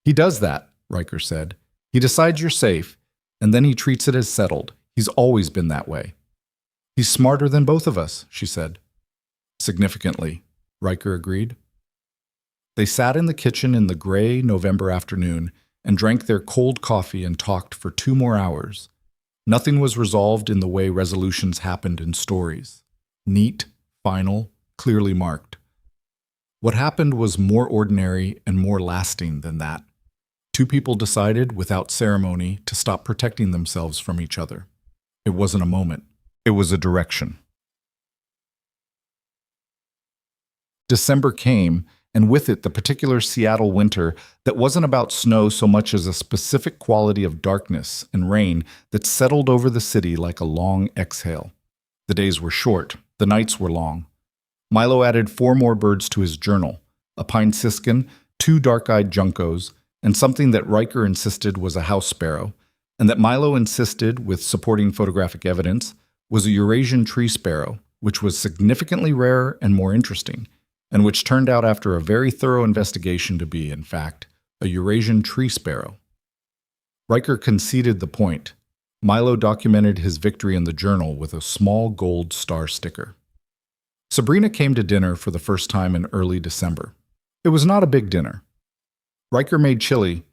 He does that, Riker said. He decides you're safe, and then he treats it as settled. He's always been that way. He's smarter than both of us, she said. Significantly, Riker agreed. They sat in the kitchen in the gray November afternoon and drank their cold coffee and talked for 2 more hours. Nothing was resolved in the way resolutions happened in stories. Neat, final, clearly marked. What happened was more ordinary and more lasting than that. 2 people decided, without ceremony, to stop protecting themselves from each other. It wasn't a moment. It was a direction. December came, and with it the particular Seattle winter that wasn't about snow so much as a specific quality of darkness and rain that settled over the city like a long exhale. The days were short, the nights were long. Milo added 4 more birds to his journal, a pine siskin, 2 dark-eyed juncos, and something that Riker insisted was a house sparrow, and that Milo insisted, with supporting photographic evidence, was a Eurasian tree sparrow, which was significantly rarer and more interesting, and which turned out after a very thorough investigation to be, in fact, a Eurasian tree sparrow. Riker conceded the point. Milo documented his victory in the journal with a small gold star sticker. Sabrina came to dinner for the first time in early December. It was not a big dinner. Riker made chili,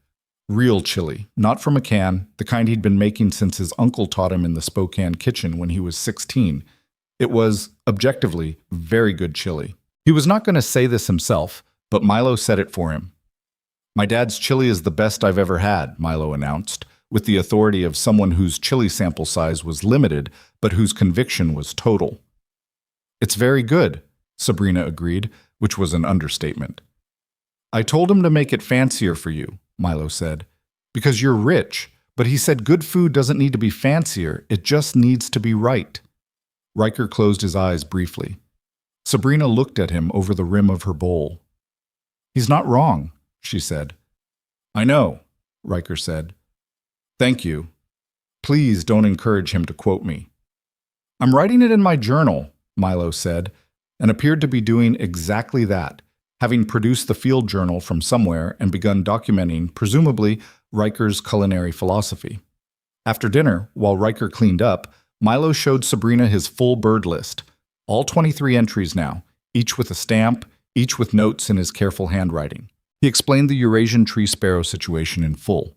real chili, not from a can, the kind he'd been making since his uncle taught him in the Spokane kitchen when he was 16. It was, objectively, very good chili. He was not going to say this himself, but Milo said it for him. "My dad's chili is the best I've ever had," Milo announced, with the authority of someone whose chili sample size was limited, but whose conviction was total. "It's very good," Sabrina agreed, which was an understatement. "I told him to make it fancier for you," Milo said, "because you're rich, but he said good food doesn't need to be fancier, it just needs to be right." Riker closed his eyes briefly. Sabrina looked at him over the rim of her bowl. "He's not wrong," she said. "I know," Riker said. "Thank you. Please don't encourage him to quote me." "I'm writing it in my journal," Milo said, and appeared to be doing exactly that, having produced the field journal from somewhere and begun documenting, presumably, Riker's culinary philosophy. After dinner, while Riker cleaned up, Milo showed Sabrina his full bird list, all 23 entries now, each with a stamp, each with notes in his careful handwriting. He explained the Eurasian tree sparrow situation in full.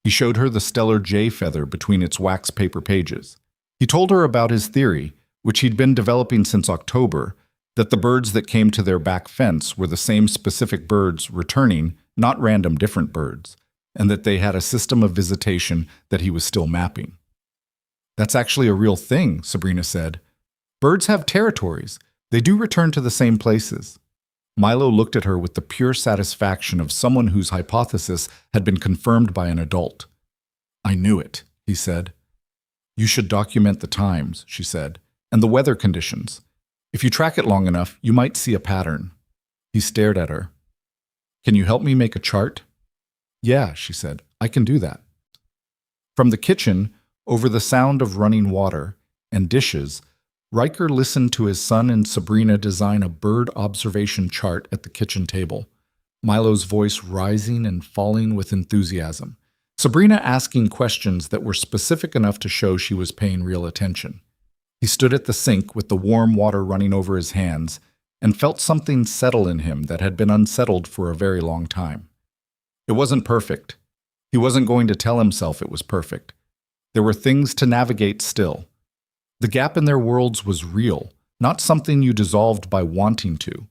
He showed her the stellar jay feather between its wax paper pages. He told her about his theory, which he'd been developing since October, that the birds that came to their back fence were the same specific birds returning, not random different birds, and that they had a system of visitation that he was still mapping. "That's actually a real thing," Sabrina said. "Birds have territories. They do return to the same places." Milo looked at her with the pure satisfaction of someone whose hypothesis had been confirmed by an adult. "I knew it," he said. "You should document the times," she said, "and the weather conditions. If you track it long enough, you might see a pattern." He stared at her. "Can you help me make a chart?" "Yeah," she said, "I can do that." From the kitchen, over the sound of running water and dishes, Riker listened to his son and Sabrina design a bird observation chart at the kitchen table, Milo's voice rising and falling with enthusiasm, Sabrina asking questions that were specific enough to show she was paying real attention. He stood at the sink with the warm water running over his hands and felt something settle in him that had been unsettled for a very long time. It wasn't perfect. He wasn't going to tell himself it was perfect. There were things to navigate still. The gap in their worlds was real, not something you dissolved by wanting to.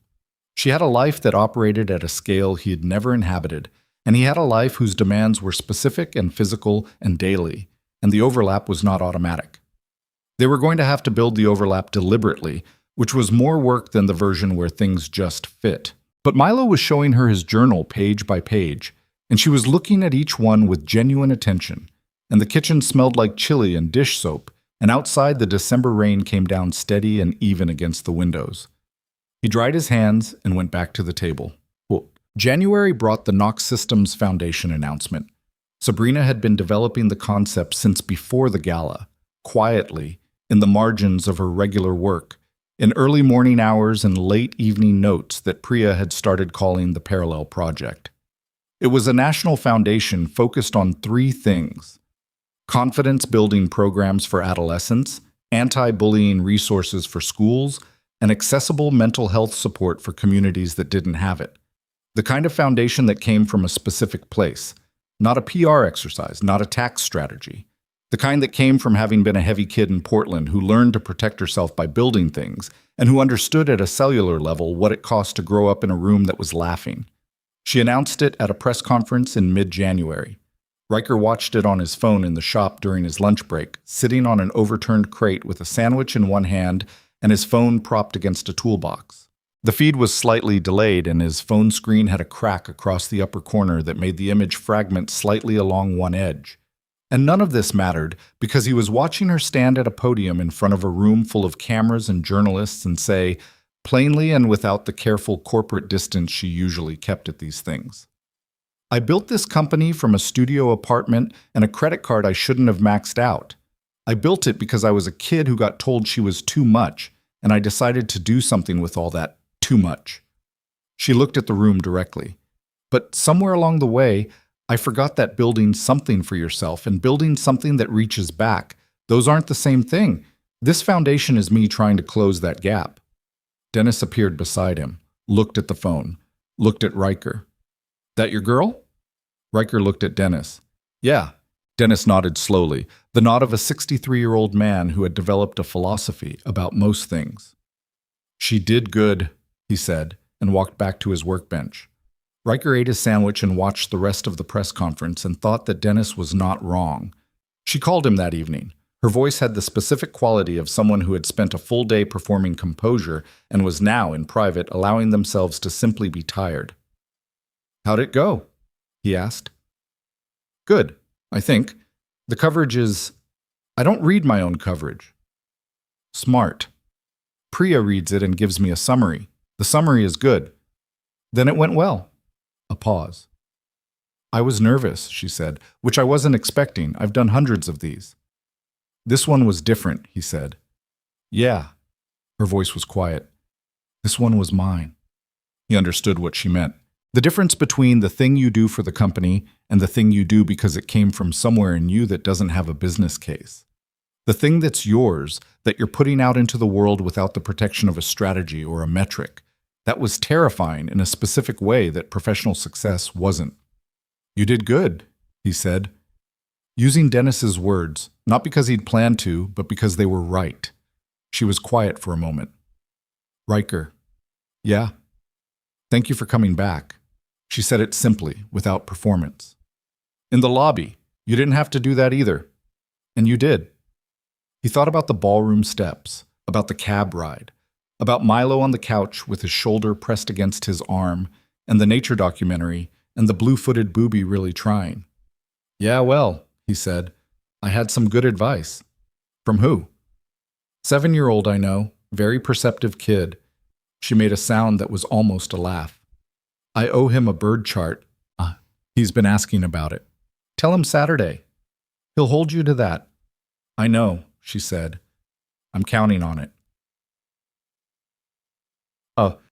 She had a life that operated at a scale he had never inhabited, and he had a life whose demands were specific and physical and daily, and the overlap was not automatic. They were going to have to build the overlap deliberately, which was more work than the version where things just fit. But Milo was showing her his journal page by page, and she was looking at each one with genuine attention, and the kitchen smelled like chili and dish soap, and outside the December rain came down steady and even against the windows. He dried his hands and went back to the table. January brought the Knox Systems Foundation announcement. Sabrina had been developing the concept since before the gala, quietly, in the margins of her regular work, in early morning hours and late evening notes that Priya had started calling the Parallel Project. It was a national foundation focused on three things: confidence-building programs for adolescents, anti-bullying resources for schools, and accessible mental health support for communities that didn't have it. The kind of foundation that came from a specific place, not a PR exercise, not a tax strategy. The kind that came from having been a heavy kid in Portland who learned to protect herself by building things, and who understood at a cellular level what it cost to grow up in a room that was laughing. She announced it at a press conference in mid-January. Riker watched it on his phone in the shop during his lunch break, sitting on an overturned crate with a sandwich in one hand and his phone propped against a toolbox. The feed was slightly delayed, and his phone screen had a crack across the upper corner that made the image fragment slightly along one edge. And none of this mattered because he was watching her stand at a podium in front of a room full of cameras and journalists and say, plainly and without the careful corporate distance she usually kept at these things, "I built this company from a studio apartment and a credit card I shouldn't have maxed out. I built it because I was a kid who got told she was too much, and I decided to do something with all that too much." She looked at the room directly. "But somewhere along the way, I forgot that building something for yourself and building something that reaches back, those aren't the same thing. This foundation is me trying to close that gap." Dennis appeared beside him, looked at the phone, looked at Riker. "That your girl?" Riker looked at Dennis. "Yeah." Dennis nodded slowly, the nod of a 63-year-old man who had developed a philosophy about most things. "She did good," he said, and walked back to his workbench. Riker ate his sandwich and watched the rest of the press conference and thought that Dennis was not wrong. She called him that evening. Her voice had the specific quality of someone who had spent a full day performing composure and was now, in private, allowing themselves to simply be tired. "How'd it go?" he asked. "Good, I think. The coverage is... I don't read my own coverage." "Smart. Priya reads it and gives me a summary. The summary is good." "Then it went well." A pause. "I was nervous," she said, "which I wasn't expecting. I've done hundreds of these." "This one was different," he said. "Yeah." Her voice was quiet. "This one was mine." He understood what she meant. The difference between the thing you do for the company and the thing you do because it came from somewhere in you that doesn't have a business case. The thing that's yours, that you're putting out into the world without the protection of a strategy or a metric. That was terrifying in a specific way that professional success wasn't. "You did good," he said. Using Dennis's words, not because he'd planned to, but because they were right. She was quiet for a moment. "Riker." "Yeah?" "Thank you for coming back." She said it simply, without performance. "In the lobby. You didn't have to do that either." "And you did." He thought about the ballroom steps, about the cab ride, about Milo on the couch with his shoulder pressed against his arm, and the nature documentary, and the blue-footed booby really trying. "Yeah, well," he said, "I had some good advice." "From who?" "7-year-old I know, very perceptive kid." She made a sound that was almost a laugh. "I owe him a bird chart. He's been asking about it. Tell him Saturday. He'll hold you to that." "I know," she said. "I'm counting on it."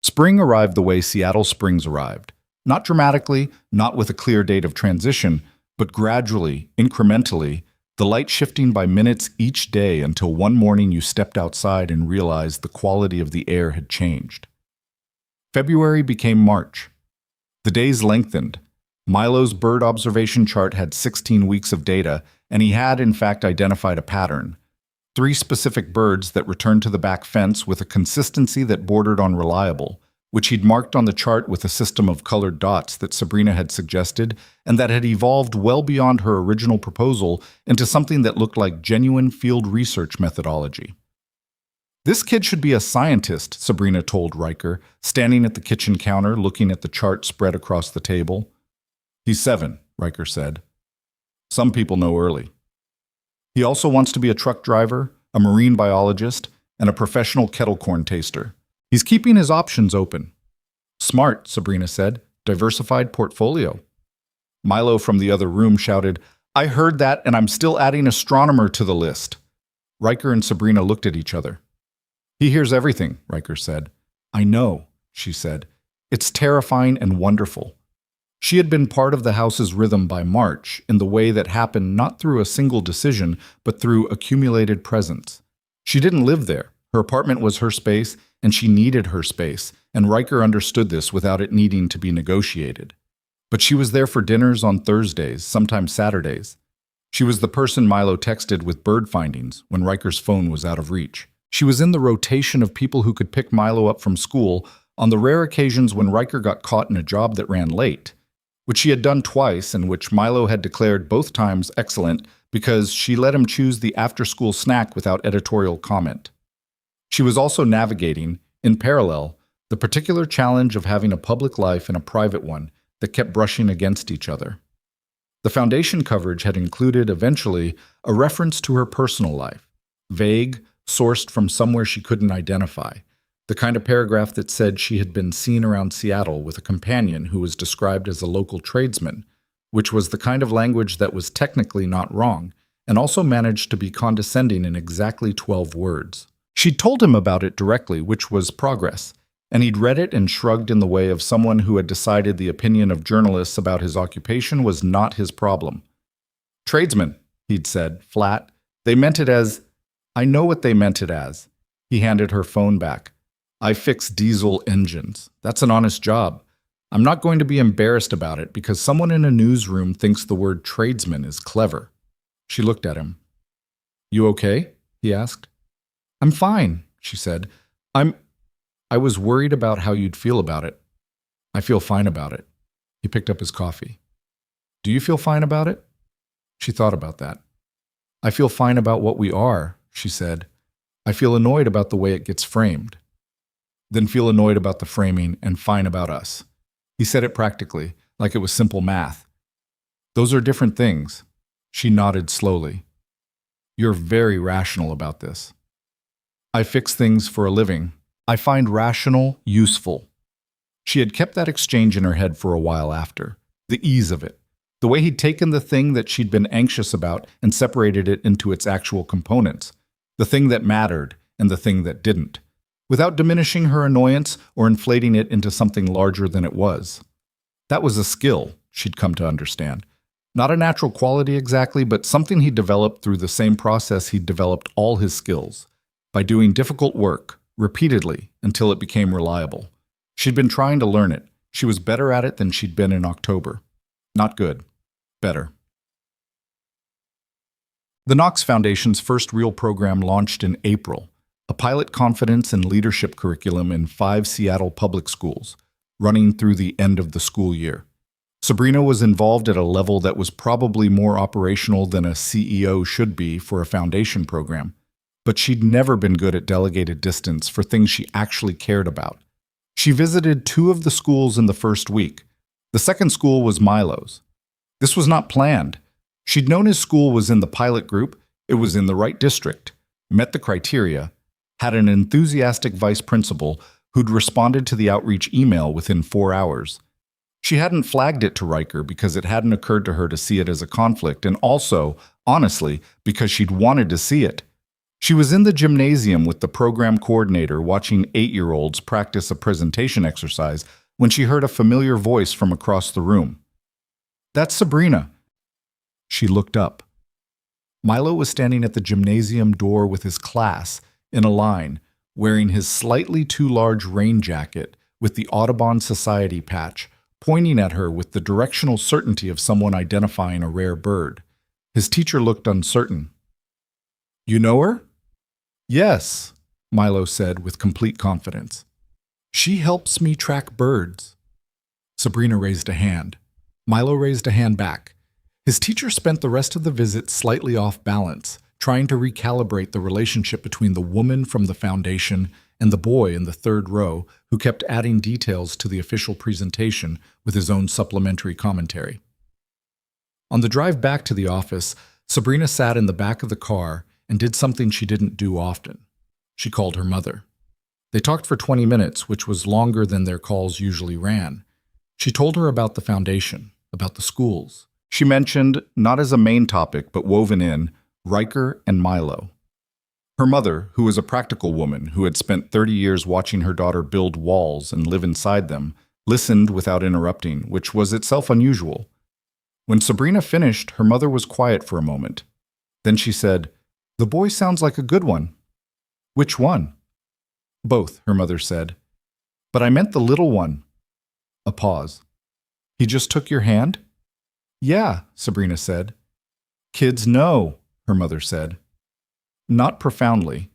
Spring arrived the way Seattle springs arrived. Not dramatically, not with a clear date of transition, but gradually, incrementally, the light shifting by minutes each day until one morning you stepped outside and realized the quality of the air had changed. February became March. The days lengthened. Milo's bird observation chart had 16 weeks of data, and he had, in fact, identified a pattern. 3 specific birds that returned to the back fence with a consistency that bordered on reliable, which he'd marked on the chart with a system of colored dots that Sabrina had suggested and that had evolved well beyond her original proposal into something that looked like genuine field research methodology. "This kid should be a scientist," Sabrina told Riker, standing at the kitchen counter looking at the chart spread across the table. "He's 7, Riker said. "Some people know early. He also wants to be a truck driver, a marine biologist, and a professional kettle corn taster. He's keeping his options open." "Smart," Sabrina said. "Diversified portfolio." Milo from the other room shouted, "I heard that, and I'm still adding astronomer to the list." Riker and Sabrina looked at each other. "He hears everything," Riker said. "I know," she said. "It's terrifying and wonderful." She had been part of the house's rhythm by March in the way that happened not through a single decision, but through accumulated presence. She didn't live there. Her apartment was her space, and she needed her space, and Riker understood this without it needing to be negotiated. But she was there for dinners on Thursdays, sometimes Saturdays. She was the person Milo texted with bird findings when Riker's phone was out of reach. She was in the rotation of people who could pick Milo up from school on the rare occasions when Riker got caught in a job that ran late, which she had done twice and which Milo had declared both times excellent because she let him choose the after-school snack without editorial comment. She was also navigating, in parallel, the particular challenge of having a public life and a private one that kept brushing against each other. The Foundation coverage had included, eventually, a reference to her personal life, vague, sourced from somewhere she couldn't identify, the kind of paragraph that said she had been seen around Seattle with a companion who was described as a local tradesman, which was the kind of language that was technically not wrong, and also managed to be condescending in exactly 12 words. She'd told him about it directly, which was progress, and he'd read it and shrugged in the way of someone who had decided the opinion of journalists about his occupation was not his problem. Tradesman, he'd said, flat. They meant it as, I know what they meant it as. He handed her phone back. I fix diesel engines. That's an honest job. I'm not going to be embarrassed about it because someone in a newsroom thinks the word tradesman is clever. She looked at him. You okay? He asked. I'm fine, she said. I was worried about how you'd feel about it. I feel fine about it. He picked up his coffee. Do you feel fine about it? She thought about that. I feel fine about what we are, she said. I feel annoyed about the way it gets framed. Then feel annoyed about the framing and fine about us. He said it practically, like it was simple math. Those are different things. She nodded slowly. You're very rational about this. I fix things for a living. I find rational useful. She had kept that exchange in her head for a while after. The ease of it. The way he'd taken the thing that she'd been anxious about and separated it into its actual components. The thing that mattered and the thing that didn't. Without diminishing her annoyance or inflating it into something larger than it was. That was a skill, she'd come to understand. Not a natural quality exactly, but something he developed through the same process he'd developed all his skills. By doing difficult work, repeatedly, until it became reliable. She'd been trying to learn it. She was better at it than she'd been in October. Not good. Better. The Knox Foundation's first real program launched in April, a pilot confidence and leadership curriculum in 5 Seattle public schools, running through the end of the school year. Sabrina was involved at a level that was probably more operational than a CEO should be for a foundation program. But she'd never been good at delegated distance for things she actually cared about. She visited 2 of the schools in the first week. The second school was Milo's. This was not planned. She'd known his school was in the pilot group, it was in the right district, met the criteria, had an enthusiastic vice principal who'd responded to the outreach email within 4 hours. She hadn't flagged it to Riker because it hadn't occurred to her to see it as a conflict, and also, honestly, because she'd wanted to see it. She was in the gymnasium with the program coordinator watching 8-year-olds practice a presentation exercise when she heard a familiar voice from across the room. That's Sabrina. She looked up. Milo was standing at the gymnasium door with his class, in a line, wearing his slightly too large rain jacket with the Audubon Society patch, pointing at her with the directional certainty of someone identifying a rare bird. His teacher looked uncertain. You know her? Yes, Milo said with complete confidence. She helps me track birds. Sabrina raised a hand. Milo raised a hand back. His teacher spent the rest of the visit slightly off balance, trying to recalibrate the relationship between the woman from the foundation and the boy in the 3rd row who kept adding details to the official presentation with his own supplementary commentary. On the drive back to the office, Sabrina sat in the back of the car and did something she didn't do often. She called her mother. They talked for 20 minutes, which was longer than their calls usually ran. She told her about the foundation, about the schools. She mentioned, not as a main topic, but woven in, Riker and Milo. Her mother, who was a practical woman who had spent 30 years watching her daughter build walls and live inside them, listened without interrupting, which was itself unusual. When Sabrina finished, her mother was quiet for a moment. Then she said, "The boy sounds like a good one." "Which one?" "Both," her mother said. "But I meant the little one." A pause. "He just took your hand?" "Yeah," Sabrina said. "Kids know," her mother said. Not profoundly,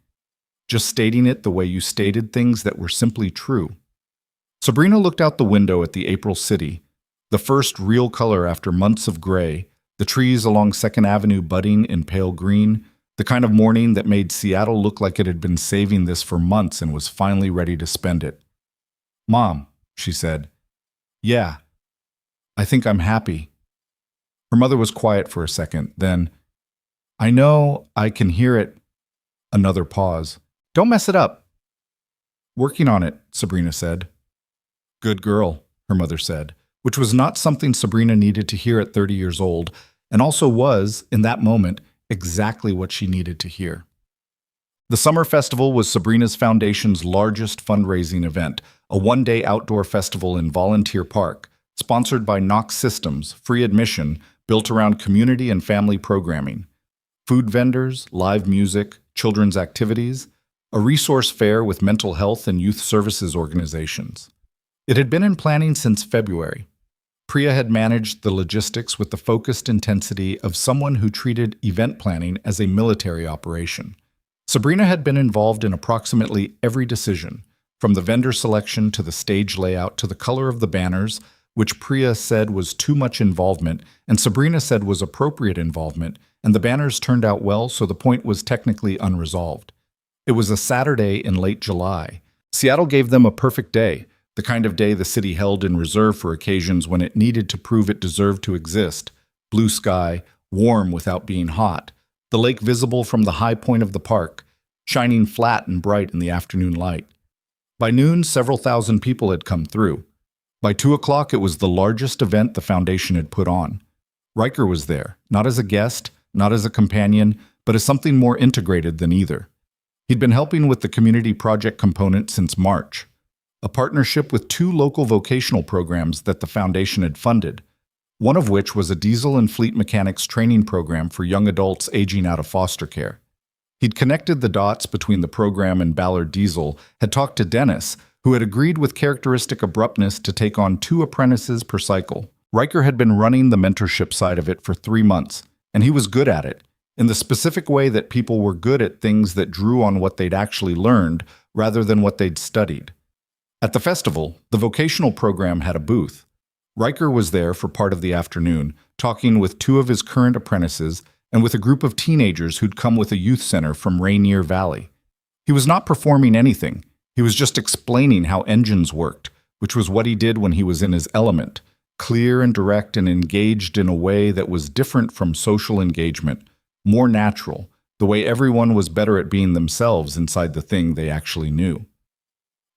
just stating it the way you stated things that were simply true. Sabrina looked out the window at the April city, the first real color after months of gray, the trees along 2nd Avenue budding in pale green, the kind of morning that made Seattle look like it had been saving this for months and was finally ready to spend it. "Mom," she said. "Yeah, I think I'm happy." Her mother was quiet for a second, then, "I know, I can hear it." Another pause. "Don't mess it up." "Working on it," Sabrina said. "Good girl," her mother said, which was not something Sabrina needed to hear at 30 years old, and also was, in that moment, exactly what she needed to hear. The Summer Festival was Sabrina's Foundation's largest fundraising event, a one-day outdoor festival in Volunteer Park, sponsored by Knox Systems, free admission, built around community and family programming. Food vendors, live music, children's activities, a resource fair with mental health and youth services organizations. It had been in planning since February. Priya had managed the logistics with the focused intensity of someone who treated event planning as a military operation. Sabrina had been involved in approximately every decision, from the vendor selection to the stage layout to the color of the banners, which Priya said was too much involvement and Sabrina said was appropriate involvement, and the banners turned out well, so the point was technically unresolved. It was a Saturday in late July. Seattle gave them a perfect day, the kind of day the city held in reserve for occasions when it needed to prove it deserved to exist. Blue sky, warm without being hot, the lake visible from the high point of the park, shining flat and bright in the afternoon light. By noon, several thousand people had come through. By 2 o'clock, it was the largest event the foundation had put on. Riker was there, not as a guest, not as a companion, but as something more integrated than either. He'd been helping with the community project component since March, a partnership with 2 local vocational programs that the foundation had funded, one of which was a diesel and fleet mechanics training program for young adults aging out of foster care. He'd connected the dots between the program and Ballard Diesel, had talked to Dennis, who had agreed with characteristic abruptness to take on 2 apprentices per cycle. Riker had been running the mentorship side of it for 3 months, and he was good at it, in the specific way that people were good at things that drew on what they'd actually learned rather than what they'd studied. At the festival, the vocational program had a booth. Riker was there for part of the afternoon, talking with 2 of his current apprentices and with a group of teenagers who'd come with a youth center from Rainier Valley. He was not performing anything. He was just explaining how engines worked, which was what he did when he was in his element, clear and direct and engaged in a way that was different from social engagement, more natural, the way everyone was better at being themselves inside the thing they actually knew.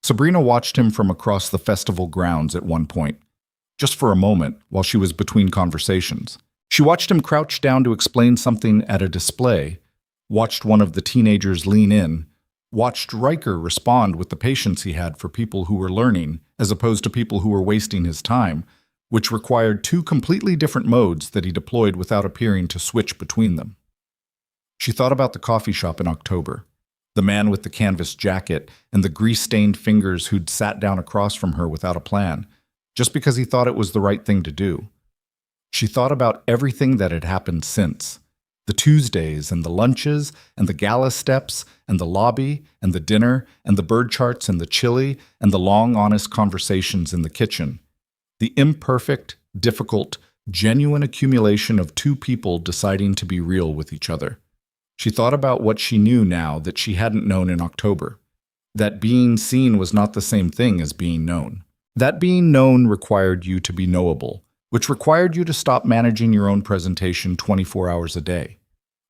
Sabrina watched him from across the festival grounds at one point, just for a moment, while she was between conversations. She watched him crouch down to explain something at a display, watched one of the teenagers lean in, watched Riker respond with the patience he had for people who were learning, as opposed to people who were wasting his time, which required 2 completely different modes that he deployed without appearing to switch between them. She thought about the coffee shop in October, the man with the canvas jacket and the grease-stained fingers who'd sat down across from her without a plan, just because he thought it was the right thing to do. She thought about everything that had happened since, the Tuesdays and the lunches and the gala steps and the lobby and the dinner and the bird charts and the chili and the long, honest conversations in the kitchen. The imperfect, difficult, genuine accumulation of 2 people deciding to be real with each other. She thought about what she knew now that she hadn't known in October, that being seen was not the same thing as being known. That being known required you to be knowable, which required you to stop managing your own presentation 24 hours a day.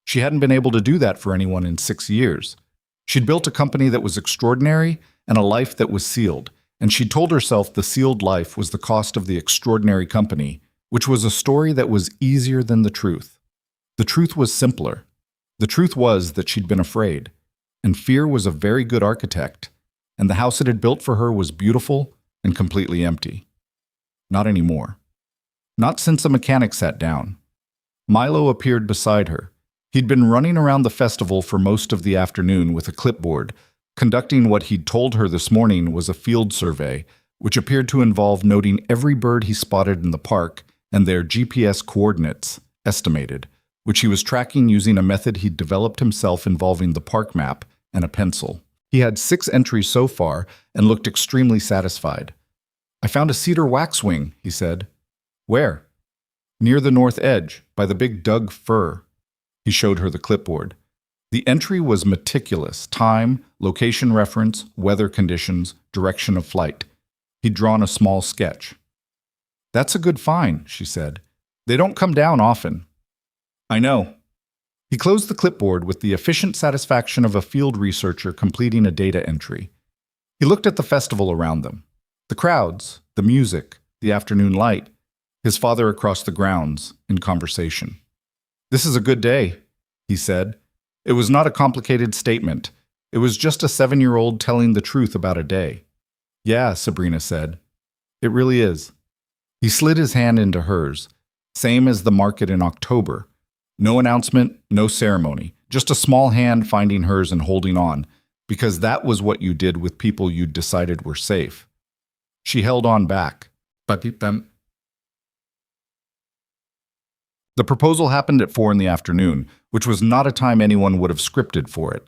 She hadn't been able to do that for anyone in 6 years. She'd built a company that was extraordinary and a life that was sealed, and she'd told herself the sealed life was the cost of the extraordinary company, which was a story that was easier than the truth. The truth was simpler. The truth was that she'd been afraid, and fear was a very good architect, and the house it had built for her was beautiful and completely empty. Not anymore. Not since a mechanic sat down. Milo appeared beside her. He'd been running around the festival for most of the afternoon with a clipboard, conducting what he'd told her this morning was a field survey, which appeared to involve noting every bird he spotted in the park and their GPS coordinates, estimated, which he was tracking using a method he'd developed himself involving the park map and a pencil. He had 6 entries so far and looked extremely satisfied. "I found a cedar waxwing," he said. "Where?" "Near the north edge, by the big Doug fir." He showed her the clipboard. The entry was meticulous: time, location reference, weather conditions, direction of flight. He'd drawn a small sketch. "That's a good find," she said. "They don't come down often." "I know." He closed the clipboard with the efficient satisfaction of a field researcher completing a data entry. He looked at the festival around them. The crowds, the music, the afternoon light, his father across the grounds, in conversation. "This is a good day," he said. It was not a complicated statement. It was just a 7-year-old telling the truth about a day. "Yeah," Sabrina said. "It really is." He slid his hand into hers, same as the market in October. No announcement, no ceremony, just a small hand finding hers and holding on, because that was what you did with people you'd decided were safe. She held on back. The proposal happened at 4 in the afternoon, which was not a time anyone would have scripted for it.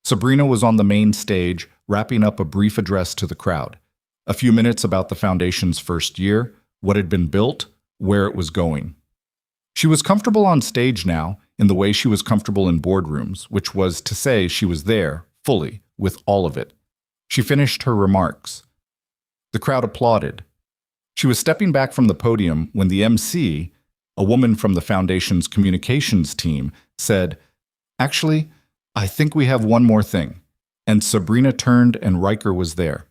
Sabrina was on the main stage, wrapping up a brief address to the crowd. A few minutes about the foundation's first year, what had been built, where it was going. She was comfortable on stage now, in the way she was comfortable in boardrooms, which was to say she was there, fully, with all of it. She finished her remarks. The crowd applauded. She was stepping back from the podium when the MC, a woman from the Foundation's communications team, said, "Actually, I think we have one more thing." And Sabrina turned and Riker was there.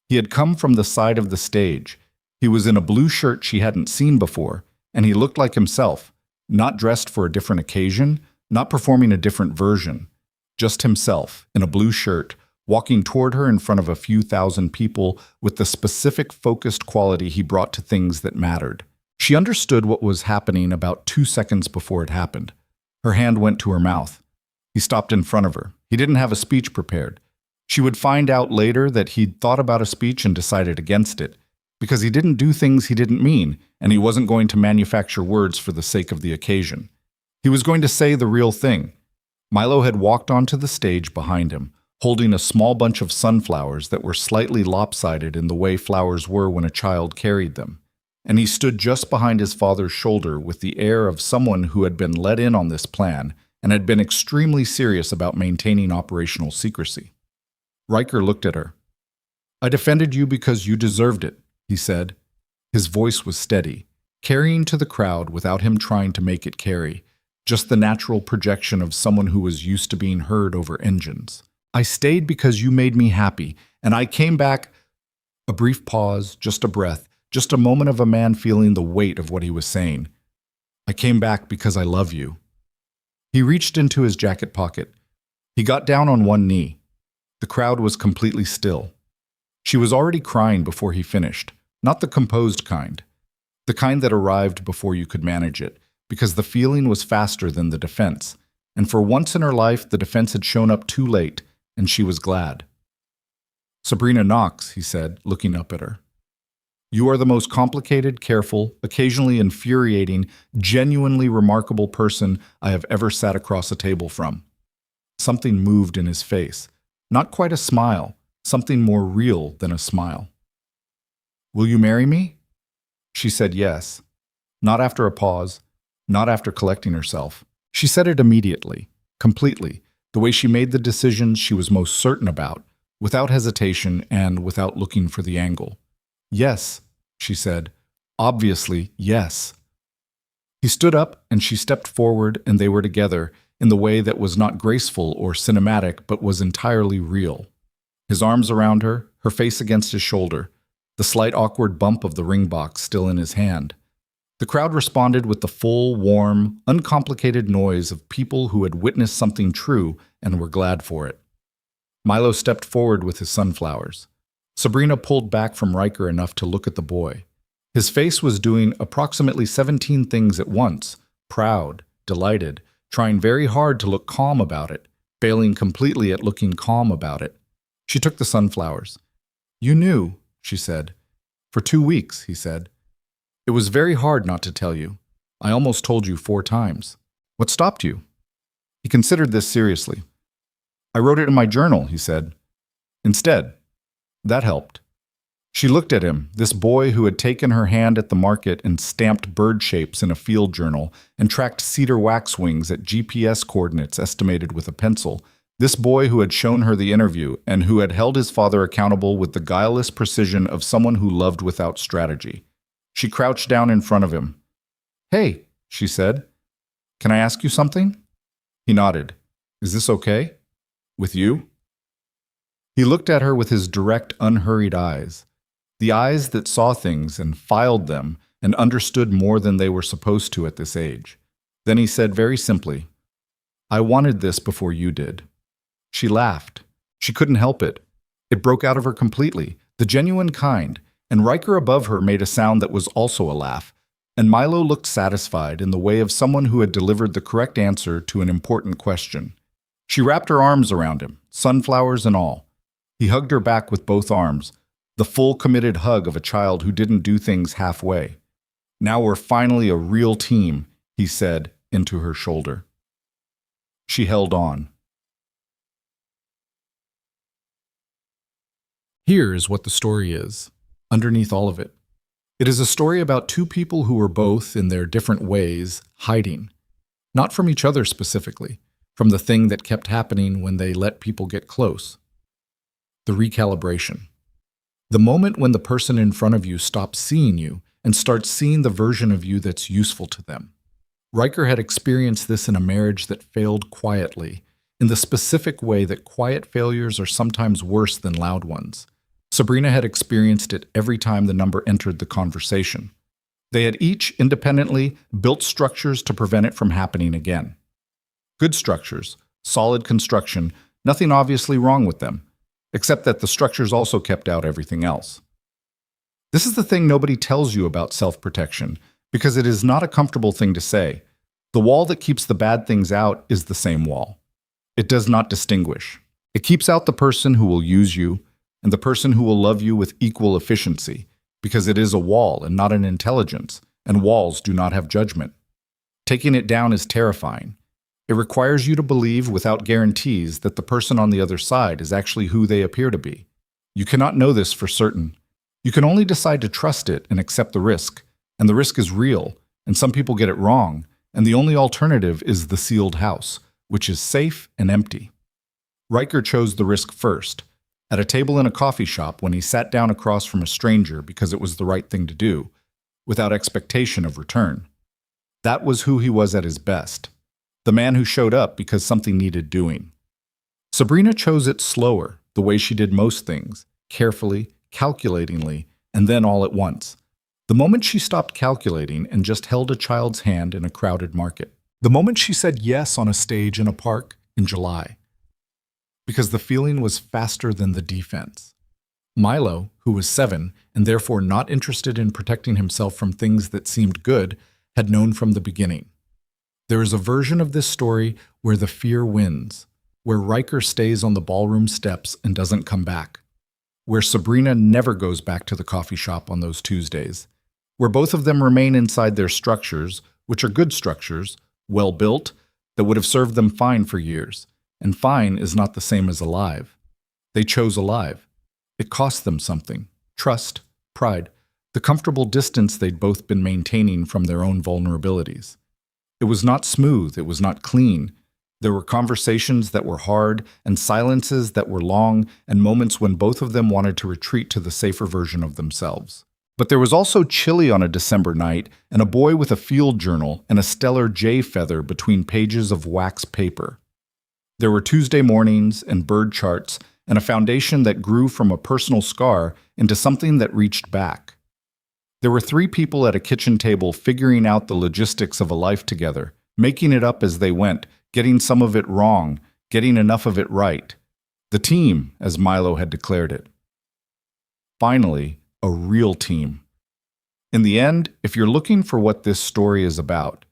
He had come from the side of the stage. He was in a blue shirt she hadn't seen before, and he looked like himself, not dressed for a different occasion, not performing a different version, just himself, in a blue shirt, walking toward her in front of a few thousand people with the specific focused quality he brought to things that mattered. She understood what was happening about 2 seconds before it happened. Her hand went to her mouth. He stopped in front of her. He didn't have a speech prepared. She would find out later that he'd thought about a speech and decided against it, because he didn't do things he didn't mean, and he wasn't going to manufacture words for the sake of the occasion. He was going to say the real thing. Milo had walked onto the stage behind him, holding a small bunch of sunflowers that were slightly lopsided in the way flowers were when a child carried them. And he stood just behind his father's shoulder with the air of someone who had been let in on this plan and had been extremely serious about maintaining operational secrecy. Riker looked at her. "I defended you because you deserved it," he said. His voice was steady, carrying to the crowd without him trying to make it carry, just the natural projection of someone who was used to being heard over engines. "I stayed because you made me happy, and I came back—" A brief pause, just a breath, just a moment of a man feeling the weight of what he was saying. "I came back because I love you." He reached into his jacket pocket. He got down on one knee. The crowd was completely still. She was already crying before he finished, not the composed kind, the kind that arrived before you could manage it, because the feeling was faster than the defense, and for once in her life the defense had shown up too late, and she was glad. "Sabrina Knox," he said, looking up at her. "You are the most complicated, careful, occasionally infuriating, genuinely remarkable person I have ever sat across a table from." Something moved in his face. Not quite a smile, something more real than a smile. "Will you marry me?" She said yes. Not after a pause, not after collecting herself. She said it immediately, completely, the way she made the decisions she was most certain about, without hesitation and without looking for the angle. "Yes," she said. "Obviously, yes." He stood up and she stepped forward and they were together in the way that was not graceful or cinematic but was entirely real. His arms around her, her face against his shoulder, the slight awkward bump of the ring box still in his hand. The crowd responded with the full, warm, uncomplicated noise of people who had witnessed something true and were glad for it. Milo stepped forward with his sunflowers. Sabrina pulled back from Riker enough to look at the boy. His face was doing approximately 17 things at once, proud, delighted, trying very hard to look calm about it, failing completely at looking calm about it. She took the sunflowers. "You knew," she said. "For 2 weeks," he said. "It was very hard not to tell you. I almost told you 4 times. What stopped you?" He considered this seriously. "I wrote it in my journal," he said. "Instead." That helped. She looked at him, this boy who had taken her hand at the market and stamped bird shapes in a field journal and tracked cedar waxwings at GPS coordinates estimated with a pencil, this boy who had shown her the interview and who had held his father accountable with the guileless precision of someone who loved without strategy. She crouched down in front of him. "Hey," she said. "Can I ask you something?" He nodded. "Is this okay? With you?" He looked at her with his direct, unhurried eyes. The eyes that saw things and filed them and understood more than they were supposed to at this age. Then he said very simply, "I wanted this before you did." She laughed. She couldn't help it. It broke out of her completely, the genuine kind, and Riker above her made a sound that was also a laugh, and Milo looked satisfied in the way of someone who had delivered the correct answer to an important question. She wrapped her arms around him, sunflowers and all. He hugged her back with both arms, the full committed hug of a child who didn't do things halfway. "Now we're finally a real team," he said into her shoulder. She held on. Here is what the story is, underneath all of it. It is a story about 2 people who were both, in their different ways, hiding. Not from each other specifically, from the thing that kept happening when they let people get close. The recalibration. The moment when the person in front of you stops seeing you and starts seeing the version of you that's useful to them. Riker had experienced this in a marriage that failed quietly, in the specific way that quiet failures are sometimes worse than loud ones. Sabrina had experienced it every time the number entered the conversation. They had each independently built structures to prevent it from happening again. Good structures, solid construction, nothing obviously wrong with them, except that the structures also kept out everything else. This is the thing nobody tells you about self-protection, because it is not a comfortable thing to say. The wall that keeps the bad things out is the same wall. It does not distinguish. It keeps out the person who will use you and the person who will love you with equal efficiency, because it is a wall and not an intelligence, and walls do not have judgment. Taking it down is terrifying. It requires you to believe without guarantees that the person on the other side is actually who they appear to be. You cannot know this for certain. You can only decide to trust it and accept the risk, and the risk is real, and some people get it wrong, and the only alternative is the sealed house, which is safe and empty. Riker chose the risk first, at a table in a coffee shop when he sat down across from a stranger because it was the right thing to do, without expectation of return. That was who he was at his best. The man who showed up because something needed doing. Sabrina chose it slower, the way she did most things, carefully, calculatingly, and then all at once. The moment she stopped calculating and just held a child's hand in a crowded market. The moment she said yes on a stage in a park in July. Because the feeling was faster than the defense. Milo, who was 7 and therefore not interested in protecting himself from things that seemed good, had known from the beginning. There is a version of this story where the fear wins, where Riker stays on the ballroom steps and doesn't come back, where Sabrina never goes back to the coffee shop on those Tuesdays, where both of them remain inside their structures, which are good structures, well built, that would have served them fine for years. And fine is not the same as alive. They chose alive. It cost them something: trust, pride, the comfortable distance they'd both been maintaining from their own vulnerabilities. It was not smooth, it was not clean. There were conversations that were hard, and silences that were long, and moments when both of them wanted to retreat to the safer version of themselves. But there was also chilly on a December night, and a boy with a field journal and a stellar jay feather between pages of wax paper. There were Tuesday mornings and bird charts, and a foundation that grew from a personal scar into something that reached back. There were 3 people at a kitchen table figuring out the logistics of a life together, making it up as they went, getting some of it wrong, getting enough of it right. The team, as Milo had declared it. Finally, a real team. In the end, if you're looking for what this story is about,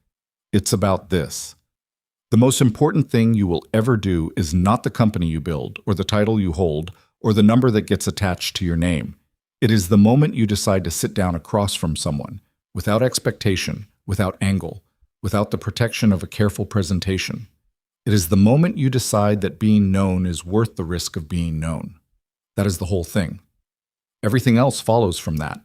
it's about this. The most important thing you will ever do is not the company you build, or the title you hold, or the number that gets attached to your name. It is the moment you decide to sit down across from someone, without expectation, without angle, without the protection of a careful presentation. It is the moment you decide that being known is worth the risk of being known. That is the whole thing. Everything else follows from that.